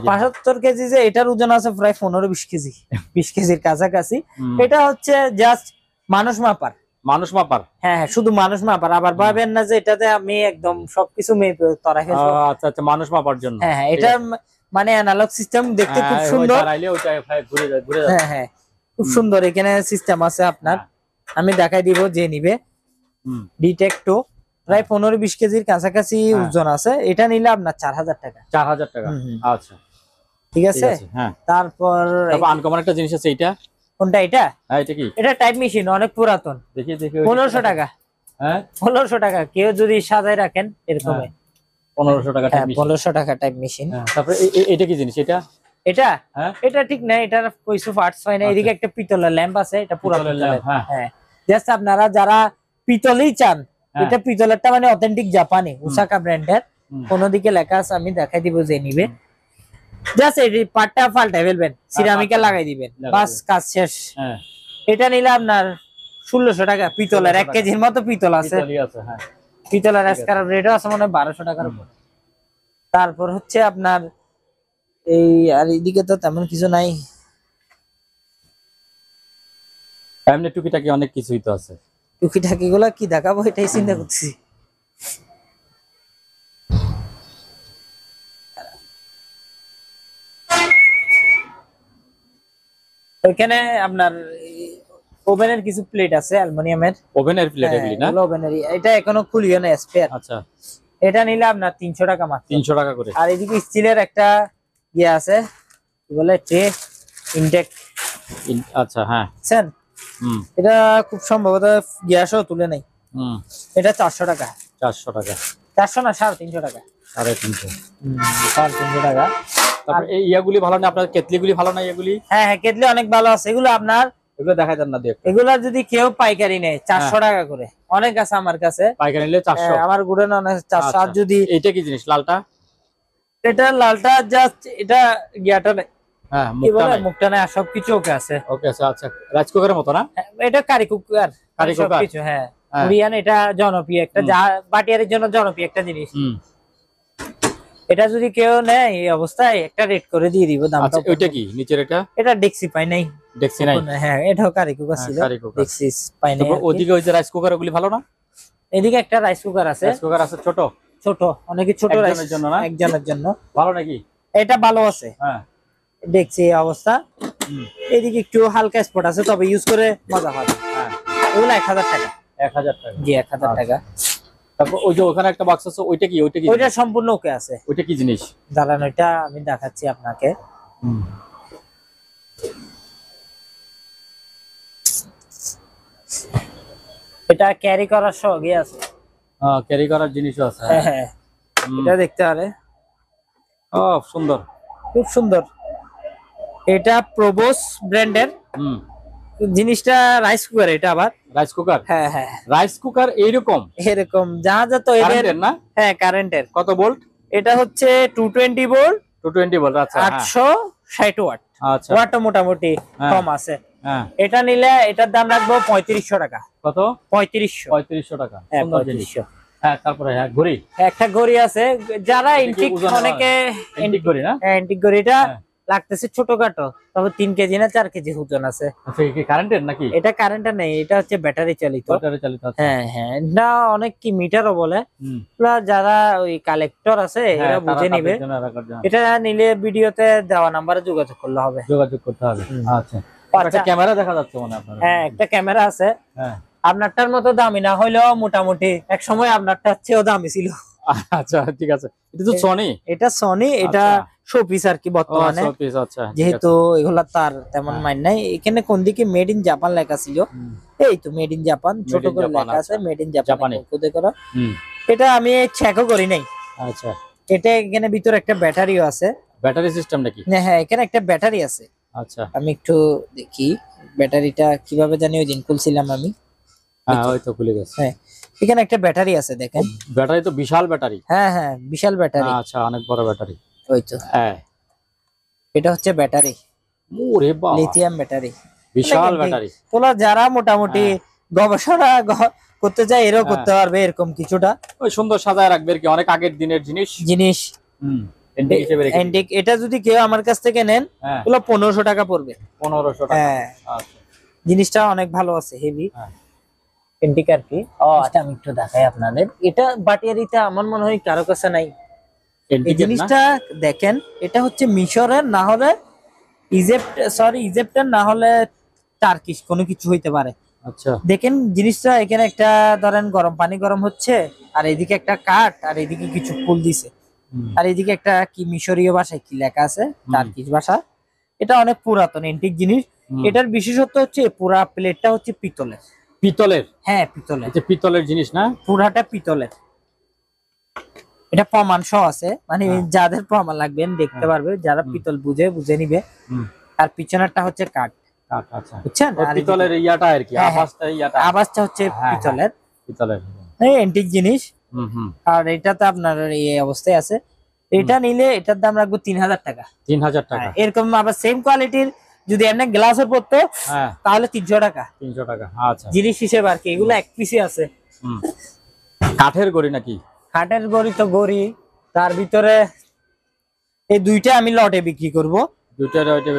S2: 75 কেজি, যে এটার ওজন আছে প্রায় 15-20 কেজি, 20 কেজির কাছাকাছি। এটা হচ্ছে জাস্ট মানুষ মাপার,
S1: মানুষ মাপার।
S2: হ্যাঁ হ্যাঁ, শুধু মানুষ মাপার। আবার ভাবেন না যে এটাতে আমি একদম সবকিছু মেপে তরা ফেলবো।
S1: আচ্ছা আচ্ছা, মানুষ মাপার জন্য।
S2: হ্যাঁ হ্যাঁ, এটা মানে অ্যানালগ সিস্টেম, দেখতে খুব সুন্দর।
S1: দাঁড়াইলে ওইটা ঘুরে যায়, ঘুরে যায়।
S2: হ্যাঁ হ্যাঁ, খুব সুন্দর এখানে সিস্টেম আছে আপনার। আমি দেখাই দিব যে নিবে। ডিটেক্টো প্রায় 15-20 কেজির কাছাকাছি ওজন আছে। এটা নিলে আপনার 4000 টাকা।
S1: 4000 টাকা। আচ্ছা
S2: ঠিক আছে।
S1: হ্যাঁ,
S2: তারপর
S1: আনকমন একটা জিনিস আছে, এটা
S2: কোনটা? এটা
S1: এটা কি?
S2: এটা টাইপ মেশিন, অনেক পুরাতন।
S1: দেখি দেখি।
S2: 1500 টাকা।
S1: হ্যাঁ,
S2: 1500 টাকা। কেউ যদি সাজায় রাখেন এরকম
S1: 1500 টাকা টাইপ মেশিন।
S2: 1500 টাকা টাইপ মেশিন।
S1: তারপরে এটা কি জিনিস? এটা
S2: এটা
S1: হ্যাঁ,
S2: এটা ঠিক না, এটার কইসু পার্টস হয় না। এদিকে একটা পিতলের ল্যাম্প আছে, এটা পুরাতন ল্যাম্প। হ্যাঁ, জাস্ট আপনারা যারা পিতলই চান, এটা পিতলেরটা মানে অথেন্টিক জাপানি ওসাকা ব্র্যান্ডের। কোন দিকে লেখা আছে আমি দেখাই দিব যে নিবে। জাস্ট এই পার্টটা পাল্টাই ফেলবেন, সিরামিকে লাগাই দিবেন, বাস কাজ শেষ। এটা নিলে আপনার 1600 টাকা। পিতলের 1 কেজির মতো পিতল আছে। পিতলের স্ক্র্যাপ রেটও আছে মনে হয় 1200 টাকার উপর। তারপর হচ্ছে আপনার এই, আর এদিকে তো তেমন কিছু নাই।
S1: এমনি টুকিটাকি অনেক কিছুই তো আছে।
S2: টুকিটাকি গুলা কি দেখাবো এটাই চিন্তা করছি। ওইখানে আপনার ওভেনের কিছু প্লেট আছে, অ্যালুমিনিয়ামের।
S1: ওভেনের প্লেট এগুলি না?
S2: ওভেনেরই। এটা এখনো খুলিও না, স্পেয়ার।
S1: আচ্ছা,
S2: এটা নিলে আপনার 300 টাকা মাত্র।
S1: 300 টাকা করে।
S2: আর এদিকে স্টিলের একটা ইয়ে আছে, কি বলে, ট্রে ইনটেক।
S1: আচ্ছা, হ্যাঁ।
S2: এটা খুব সম্ভবত গ্যাসও তুলে নাই। এটা 400 টাকা।
S1: 400 টাকা?
S2: 400 না, 350 টাকা।
S1: 350।
S2: 350 টাকা।
S1: তারপর এই ইয়াগুলি ভালো না? আপনার কেটলিগুলি ভালো না? এগুলি
S2: হ্যাঁ হ্যাঁ, কেটলি অনেক ভালো আছে। এগুলো আপনার,
S1: এগুলো দেখাই দেন না।
S2: এগুলা যদি কেউ পাইকারি নেয় 400 টাকা করে। অনেক আছে আমার কাছে
S1: পাইকারি নিলে 400।
S2: আমার গুড়ানো অনেক 400। আর যদি
S1: এটা কি জিনিস লালটা?
S2: এটা লালটা জাস্ট এটা গিয়াটা নেই।
S1: হ্যাঁ,
S2: কি বলে, মুখটা নেই, আর সবকিছু ওকে আছে।
S1: ওকে আছে। আচ্ছা, রাইস কুকারের মতো না?
S2: এটা কারি কুকার, সবকিছু। হ্যাঁ, কোরিয়ান। এটা জনপ্রিয় একটা, বাটিয়ারের জন্য জনপ্রিয় একটা জিনিস। এটা যদি কেউ নেয় এই অবস্থায়, একটা রেট করে দিয়ে দিব দামটা।
S1: আচ্ছা, ওইটা কি নিচের? এটা
S2: ডেক্সি পাই নাই।
S1: ডেক্সি নাই?
S2: হ্যাঁ, এটাও কারি কুকার ছিল, ডেক্সি পাই নাই।
S1: ওদিকে ওই যে রাইস কুকার, ওগুলি ভালো না?
S2: এদিকে একটা রাইস কুকার আছে।
S1: রাইস কুকার আছে ছোট
S2: ছোট, অনেকে ছোট রাইস
S1: জন্য না,
S2: একজনের জন্য
S1: ভালো নাকি?
S2: এটা ভালো আছে।
S1: হ্যাঁ,
S2: দেখছি এই অবস্থা। এদিকে একটু হালকা স্পট আছে, তবে ইউজ করে মজা হবে। হ্যাঁ, এগুলো 1000 টাকা।
S1: 1000 টাকা?
S2: জি, 1000 টাকা।
S1: তারপর ওই যে ওখানে একটা বক্স আছে, ওইটা কি?
S2: ওইটা সম্পূর্ণ ওকে আছে।
S1: ওইটা কি জিনিস?
S2: দাঁড়ান, ওইটা আমি দেখাচ্ছি আপনাকে। এটা ক্যারি করার সঙ্গে আছে।
S1: ক্যারি করার জিনিসও আছে।
S2: হ্যাঁ, এটা দেখতে পারে।
S1: ও, সুন্দর,
S2: খুব সুন্দর। এটা প্রবোস ব্র্যান্ডের জিনিসটা। রাইস কুকার এটা আবার।
S1: Rice cooker?
S2: হ্যাঁ হ্যাঁ,
S1: রাইস কুকার এইরকম
S2: এরকম জাহাজ তো এদের
S1: না?
S2: হ্যাঁ, কারেন্টের।
S1: কত ভোল্ট?
S2: এটা হচ্ছে 220 ভোল্ট।
S1: 220 ভোল্ট। আচ্ছা,
S2: 860 ওয়াট।
S1: আচ্ছা,
S2: ওয়াটটা মোটামুটি কম আছে। এটা নিলে এটার দাম রাখবো 3500 টাকা।
S1: কত?
S2: 3500
S1: টাকা।
S2: হ্যাঁ,
S1: সুন্দর জিনিস। হ্যাঁ, তারপরে ঘড়ি,
S2: একটা ঘড়ি আছে। যারা এন্টিক, অনেকে
S1: এন্টিক ঘড়ি না?
S2: হ্যাঁ, এন্টিক ঘড়িটা লাগতেছে ছোটখাটো, তবে 3 কেজি না 4 কেজি ওজন আছে।
S1: আচ্ছা, কি কারেন্টের নাকি?
S2: এটা কারেন্টের নেই, এটা হচ্ছে ব্যাটারি চালিত।
S1: ব্যাটারি চালিত।
S2: হ্যাঁ হ্যাঁ, এটা অনেক কি মিটারও বলে। যারা ওই কালেক্টর আছে এরা বুঝে নিবে। এটা নিলে ভিডিওতে দেওয়া নাম্বারে যোগাযোগ করলে হবে,
S1: যোগাযোগ করতে হবে। আচ্ছা, একটা ক্যামেরা দেখা যাচ্ছে মনে হয় আপনার?
S2: হ্যাঁ, একটা ক্যামেরা আছে। হ্যাঁ, আপনারটার মতো দামি না হইলেও মোটামুটি এক সময় আপনারটা চেয়েও দামি ছিল।
S1: আচ্ছা, ঠিক আছে। এটা তো সনি?
S2: এটা সনি, এটা শোপিস আর কি বর্তমানে।
S1: আচ্ছা,
S2: যেহেতু এগুলা তার তেমন মাইন নাই। এখানে কোন দিকে মেড ইন জাপান লেখা ছিল, এই তো মেড ইন জাপান ছোট করে লেখা আছে, মেড ইন জাপান কোদে করা। এটা আমি চেকও করি নাই।
S1: আচ্ছা,
S2: এটা এখানে ভিতরে একটা ব্যাটারিও আছে।
S1: ব্যাটারি সিস্টেম নাকি?
S2: হ্যাঁ, এখানে একটা ব্যাটারি আছে।
S1: আচ্ছা,
S2: আমি একটু দেখি ব্যাটারিটা কিভাবে জানি, ওই দিন খুলছিলাম আমি।
S1: হ্যাঁ, ওই তো খুলে গেছে।
S2: হ্যাঁ, এখানে একটা ব্যাটারি আছে, দেখেন।
S1: ব্যাটারি তো বিশাল ব্যাটারি।
S2: হ্যাঁ হ্যাঁ, বিশাল ব্যাটারি।
S1: আচ্ছা, অনেক বড় ব্যাটারি।
S2: ওই তো, হ্যাঁ, এটা হচ্ছে ব্যাটারি।
S1: ওরে বাবা,
S2: লিথিয়াম ব্যাটারি,
S1: বিশাল ব্যাটারি।
S2: তোলা যারা মোটামুটি গবেষণা করতে চায় এরাও করতে পারবে এরকম কিছুটা।
S1: ওই সুন্দর সাজায় রাখবে আর কি, অনেক আগের দিনের জিনিস। এন্টিক হিসেবে রেখে।
S2: এন্টিক, এটা যদি কেউ আমার কাছ থেকে নেন তাহলে 1500 টাকা পড়বে।
S1: 1500 টাকা।
S2: হ্যাঁ,
S1: আচ্ছা,
S2: জিনিসটা অনেক ভালো আছে, হেভি। এন্টিক আর কি। আচ্ছা আমি একটু দেখাই আপনাদের, এটা বাটিয়ারিতে আমার মনে হয় কারো কাছে নাই। এই
S1: এন্টিকের না?
S2: জিনিসটা দেখেন, এটা হচ্ছে মিশরের, না হলে ইজিপ্টের, না হলে টার্কিশ কোনো কিছু হইতে পারে।
S1: আচ্ছা
S2: দেখেন জিনিসটা, এখানে একটা ধরেন গরম পানি গরম হচ্ছে, আর এদিকে একটা কাঠ, আর এদিকে কিছু ফুল দিছে,
S1: হুম,
S2: আর এদিকে একটা কি মিশরীয় ভাষায় কি লেখা আছে, টার্কিশ ভাষা। এটা অনেক পুরাতন এন্টিক জিনিস।
S1: হুম।
S2: এটার বিশেষত্ব হচ্ছে পুরা প্লেটটা হচ্ছে পিতলের।
S1: পিতলের?
S2: হ্যাঁ পিতলের,
S1: এটা পিতলের জিনিস না?
S2: পুরাটা পিতলের। এটা প্রমাণ সহ আছে, মানে
S1: হ্যাঁ।
S2: যাদের প্রমাণ লাগবে দেখতে
S1: হ্যাঁ।
S2: পারবে, যারা
S1: হুম।
S2: পিতল বুঝে নিবে।
S1: হুম,
S2: আর পিছনেরটা হচ্ছে কাঠ,
S1: আচ্ছা আচ্ছা।
S2: বুঝছেন?
S1: ও
S2: আর
S1: পিতলের ইয়াটা আর কি,
S2: হ্যাঁ, হ্যাঁ।
S1: আবাসটা ইয়াটা।
S2: আবাসটা হচ্ছে
S1: হ্যাঁ,
S2: পিতলের।
S1: পিতলের।
S2: এই এন্টিক জিনিস।
S1: হুম হুম।
S2: আর এটা তো আপনার এই অবস্থায় আছে। এটা নিলে এটার দাম রাখবো 3000 টাকা।
S1: 3000 টাকা?
S2: এরকম আবার সেম কোয়ালিটির যদি এমনি গ্লাসের পড়তো
S1: হ্যাঁ,
S2: তাহলে 300 টাকা
S1: 300 টাকা। আচ্ছা।
S2: জিনিস হিসেবে আর কি। এগুলো এক পিসে আছে।
S1: হুম। কাঠের গড়ি নাকি?
S2: কাঠের গড়ি তো গড়ি, তার ভিতরে এই দুইটা আমি লটে বিক্রি করব।
S1: দুইটার ওইটা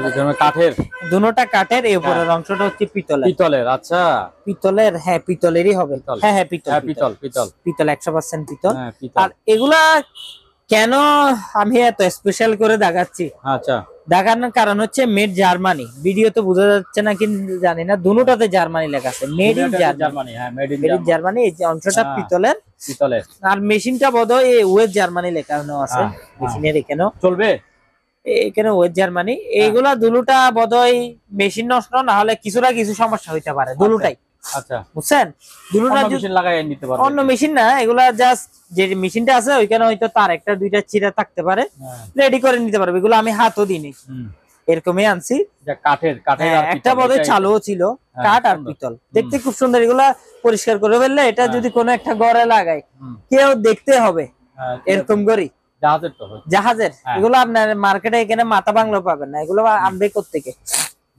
S1: কাঠের?
S2: দুটোটা কাঠের, এই উপরের অংশটা হচ্ছে পিতলের।
S1: পিতলের? আচ্ছা।
S2: পিতলের, হ্যাঁ পিতলেরই হবে।
S1: পিতল।
S2: হ্যাঁ হ্যাঁ পিতল,
S1: হ্যাঁ, পিতল পিতল।
S2: পিতল 100% পিতল।
S1: হ্যাঁ, পিতল।
S2: আর এগুলা কেন আমি এত স্পেশাল করে দেখাচ্ছি,
S1: আচ্ছা।
S2: দেখানোর কারণ হচ্ছে মেড জার্মানি। ভিডিও তো বোঝা যাচ্ছে না কি জানি না, দুটোটাতে জার্মানি লেখা আছে, মেড ইন জার্মানি।
S1: জার্মানি, হ্যাঁ, made in
S2: made in
S1: Germany.
S2: Germany. এই যে অংশটা
S1: হ্যাঁ।
S2: পিতলের,
S1: পিতলের।
S2: আর মেশিনটা বোধহয় এই ওয়েস্ট জার্মানি লেখানো আছে।
S1: হ্যাঁ,
S2: মেশিনের এখানেও,
S1: চলবে?
S2: এখানে ওয়েস্ট জার্মানি। এইগুলা দুটোটা বোধহয় মেশিন নষ্ট না হলে কিছুটা কিছু সমস্যা হইতে পারে, দুটোটাই।
S1: আচ্ছা।
S2: বুঝছেন? দুটোটা
S1: অন্য মেশিন লাগাই নিতে পারবে?
S2: অন্য মেশিন না, এগুলা জাস্ট যে মেশিনটা আছে ওইখানে হয়তো তার একটা দুইটা চিরা থাকতে পারে,
S1: হ্যাঁ।
S2: রেডি করে নিতে পারবে। এগুলো আমি হাতও দিইনি,
S1: হুম।
S2: এরকমই আনছি।
S1: যা কাঠের, কাঠের আর
S2: একটা
S1: পিতল,
S2: বোধহয়
S1: এটাই।
S2: চালুও ছিল,
S1: হ্যাঁ,
S2: কাঠ আর
S1: সুন্দর।
S2: পিতল। দেখতে খুব সুন্দর। এগুলা পরিষ্কার করে ফেললে এটা
S1: হ্যাঁ।
S2: যদি কোনো একটা ঘরে লাগাই,
S1: হুম।
S2: কেউ দেখতে হবে
S1: হ্যাঁ,
S2: এরকম করি।
S1: জাহাজের তো হয়।
S2: জাহাজের
S1: হ্যাঁ।
S2: এগুলো আপনার মার্কেটে এখানে মাথা বাংলা পাবেন না, এগুলো আনবে কোত্থেকে?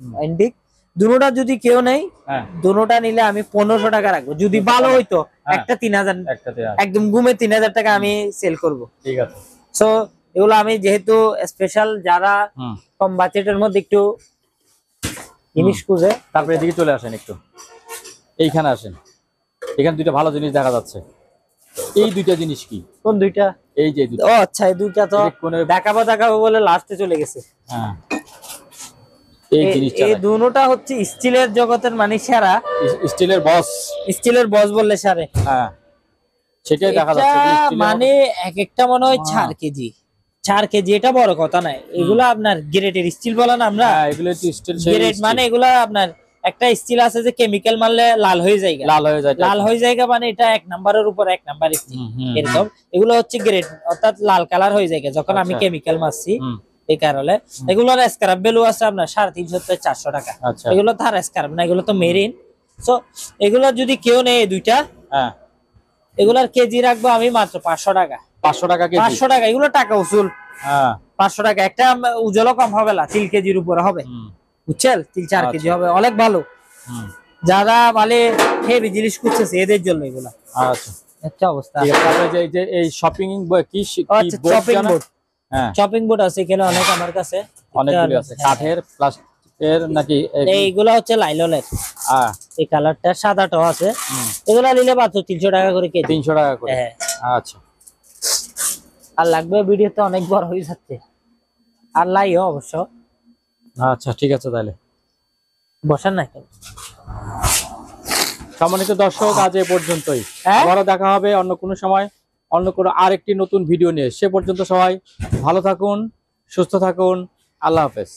S1: হুম।
S2: এন্টিক দুটোটা যদি কেউ নেই,
S1: হ্যাঁ,
S2: দুটোটা নিলে আমি 1500 টাকা রাখবো। যদি ভালো হইতো
S1: হ্যাঁ।
S2: একটা 3000,
S1: একটাতে আছে।
S2: একদম গুমে 3000 টাকা আমি সেল করব।
S1: ঠিক আছে।
S2: সো এগুলো আমি যেহেতু স্পেশাল, যারা
S1: হুম।
S2: কম বাজেটের মধ্যে একটু জিনিস খুঁজে,
S1: তারপরে এদিকে চলে আসেন একটু, এইখানে আসেন। এখানে দুইটা ভালো জিনিস দেখা যাচ্ছে। এই দুইটা জিনিস কি?
S2: কোন দুইটা?
S1: এই যে দুইটা।
S2: ও আচ্ছা, এই দুইটা তো
S1: এটা কোনে-
S2: দেখাবো বলে লাস্টে চলে গেছে।
S1: হ্যাঁ, এই জিনিসটা
S2: এই দুটোটা হচ্ছে স্টিলের জগতের মানে সেরা,
S1: স্টিলের বস।
S2: স্টিলের বস বললে সারে।
S1: হ্যাঁ, সেটাই দেখা
S2: এটা
S1: যাচ্ছে যে স্টিলের
S2: মানে এক একটা মনে হয় 4 কেজি, 4 কেজি। এটা বড় কথা নাই, এগুলা আপনার গ্রেডের স্টিল বলা না আমরা।
S1: হ্যাঁ, এগুলো একটু স্টিল, সেই
S2: গ্রেড
S1: স্টিল।
S2: মানে এগুলা আপনার একটা স্টিল আছে যে কেমিক্যাল মারলে লাল হয়ে যায়,
S1: লাল হয়ে যায়।
S2: লাল হয়ে যায় মানে এটা 1 নাম্বারের উপর 1 নাম্বার স্টিল।
S1: হুম, হুম,
S2: এরকম এগুলো হচ্ছে গ্রেড, অর্থাৎ লাল কালার হয়ে যায় যখন আমি
S1: আচ্ছা।
S2: কেমিক্যাল মারছি।
S1: হুম।
S2: এই কারণে এগুলোর স্ক্র্যাপ ভ্যালু আছে আপনার 350 থেকে 400 টাকা।
S1: আচ্ছা।
S2: এগুলো তো আর স্ক্র্যাপ না, এগুলো তো মেরিন। সো এগুলো যদি কেউ নেয় এই দুইটা,
S1: হ্যাঁ,
S2: এগুলার কেজি রাখবো আমি মাত্র 500 টাকা।
S1: 500 টাকা কেজি?
S2: 500 টাকা, এগুলো টাকা উসুল।
S1: হ্যাঁ।
S2: 500 টাকা একটা উজ্জ্বল কম হবে না, 3 কেজির উপরে হবে।
S1: হুম,
S2: বুঝছেন? 3-4 কেজি
S1: আচ্ছা।
S2: হবে, অনেক ভালো।
S1: হুম।
S2: যারা মানে হেভি জিনিস খুঁজতেছে এদের জন্য এগুলা।
S1: আচ্ছা,
S2: একটা অবস্থা।
S1: ঠিক আছে। তারপরে যে এই শপিং কি
S2: আচ্ছা,
S1: বোর্ড
S2: চপিং
S1: জানা?
S2: বোর্ড।
S1: হ্যাঁ,
S2: চপিং বোর্ড আছে এখানে অনেক আমার কাছে।
S1: অনেকগুলি আছে। কাঠের, প্লাস্টিকের নাকি?
S2: এইগুলা হচ্ছে লাইলনের।
S1: হ্যাঁ।
S2: এই কালারটা সাদাটাও আছে।
S1: হুম।
S2: এগুলা নিলে মাত্র 300 টাকা করে কেজি।
S1: 300 টাকা করে?
S2: হ্যাঁ।
S1: আচ্ছা।
S2: আর লাগবে, ভিডিওতে অনেক বড় হয়ে যাচ্ছে। আর লাইও অবশ্য।
S1: আচ্ছা, ঠিক আছে তাহলে।
S2: বসান না কেন?
S1: সম্মানিত দর্শক, আজ এ পর্যন্তই।
S2: হ্যাঁ?
S1: আবারও দেখা হবে অন্য কোনো সময়, অন্য কোনো আরেকটি নতুন ভিডিও নিয়ে। সে পর্যন্ত সবাই ভালো থাকুন, সুস্থ থাকুন। আল্লাহ হাফেজ।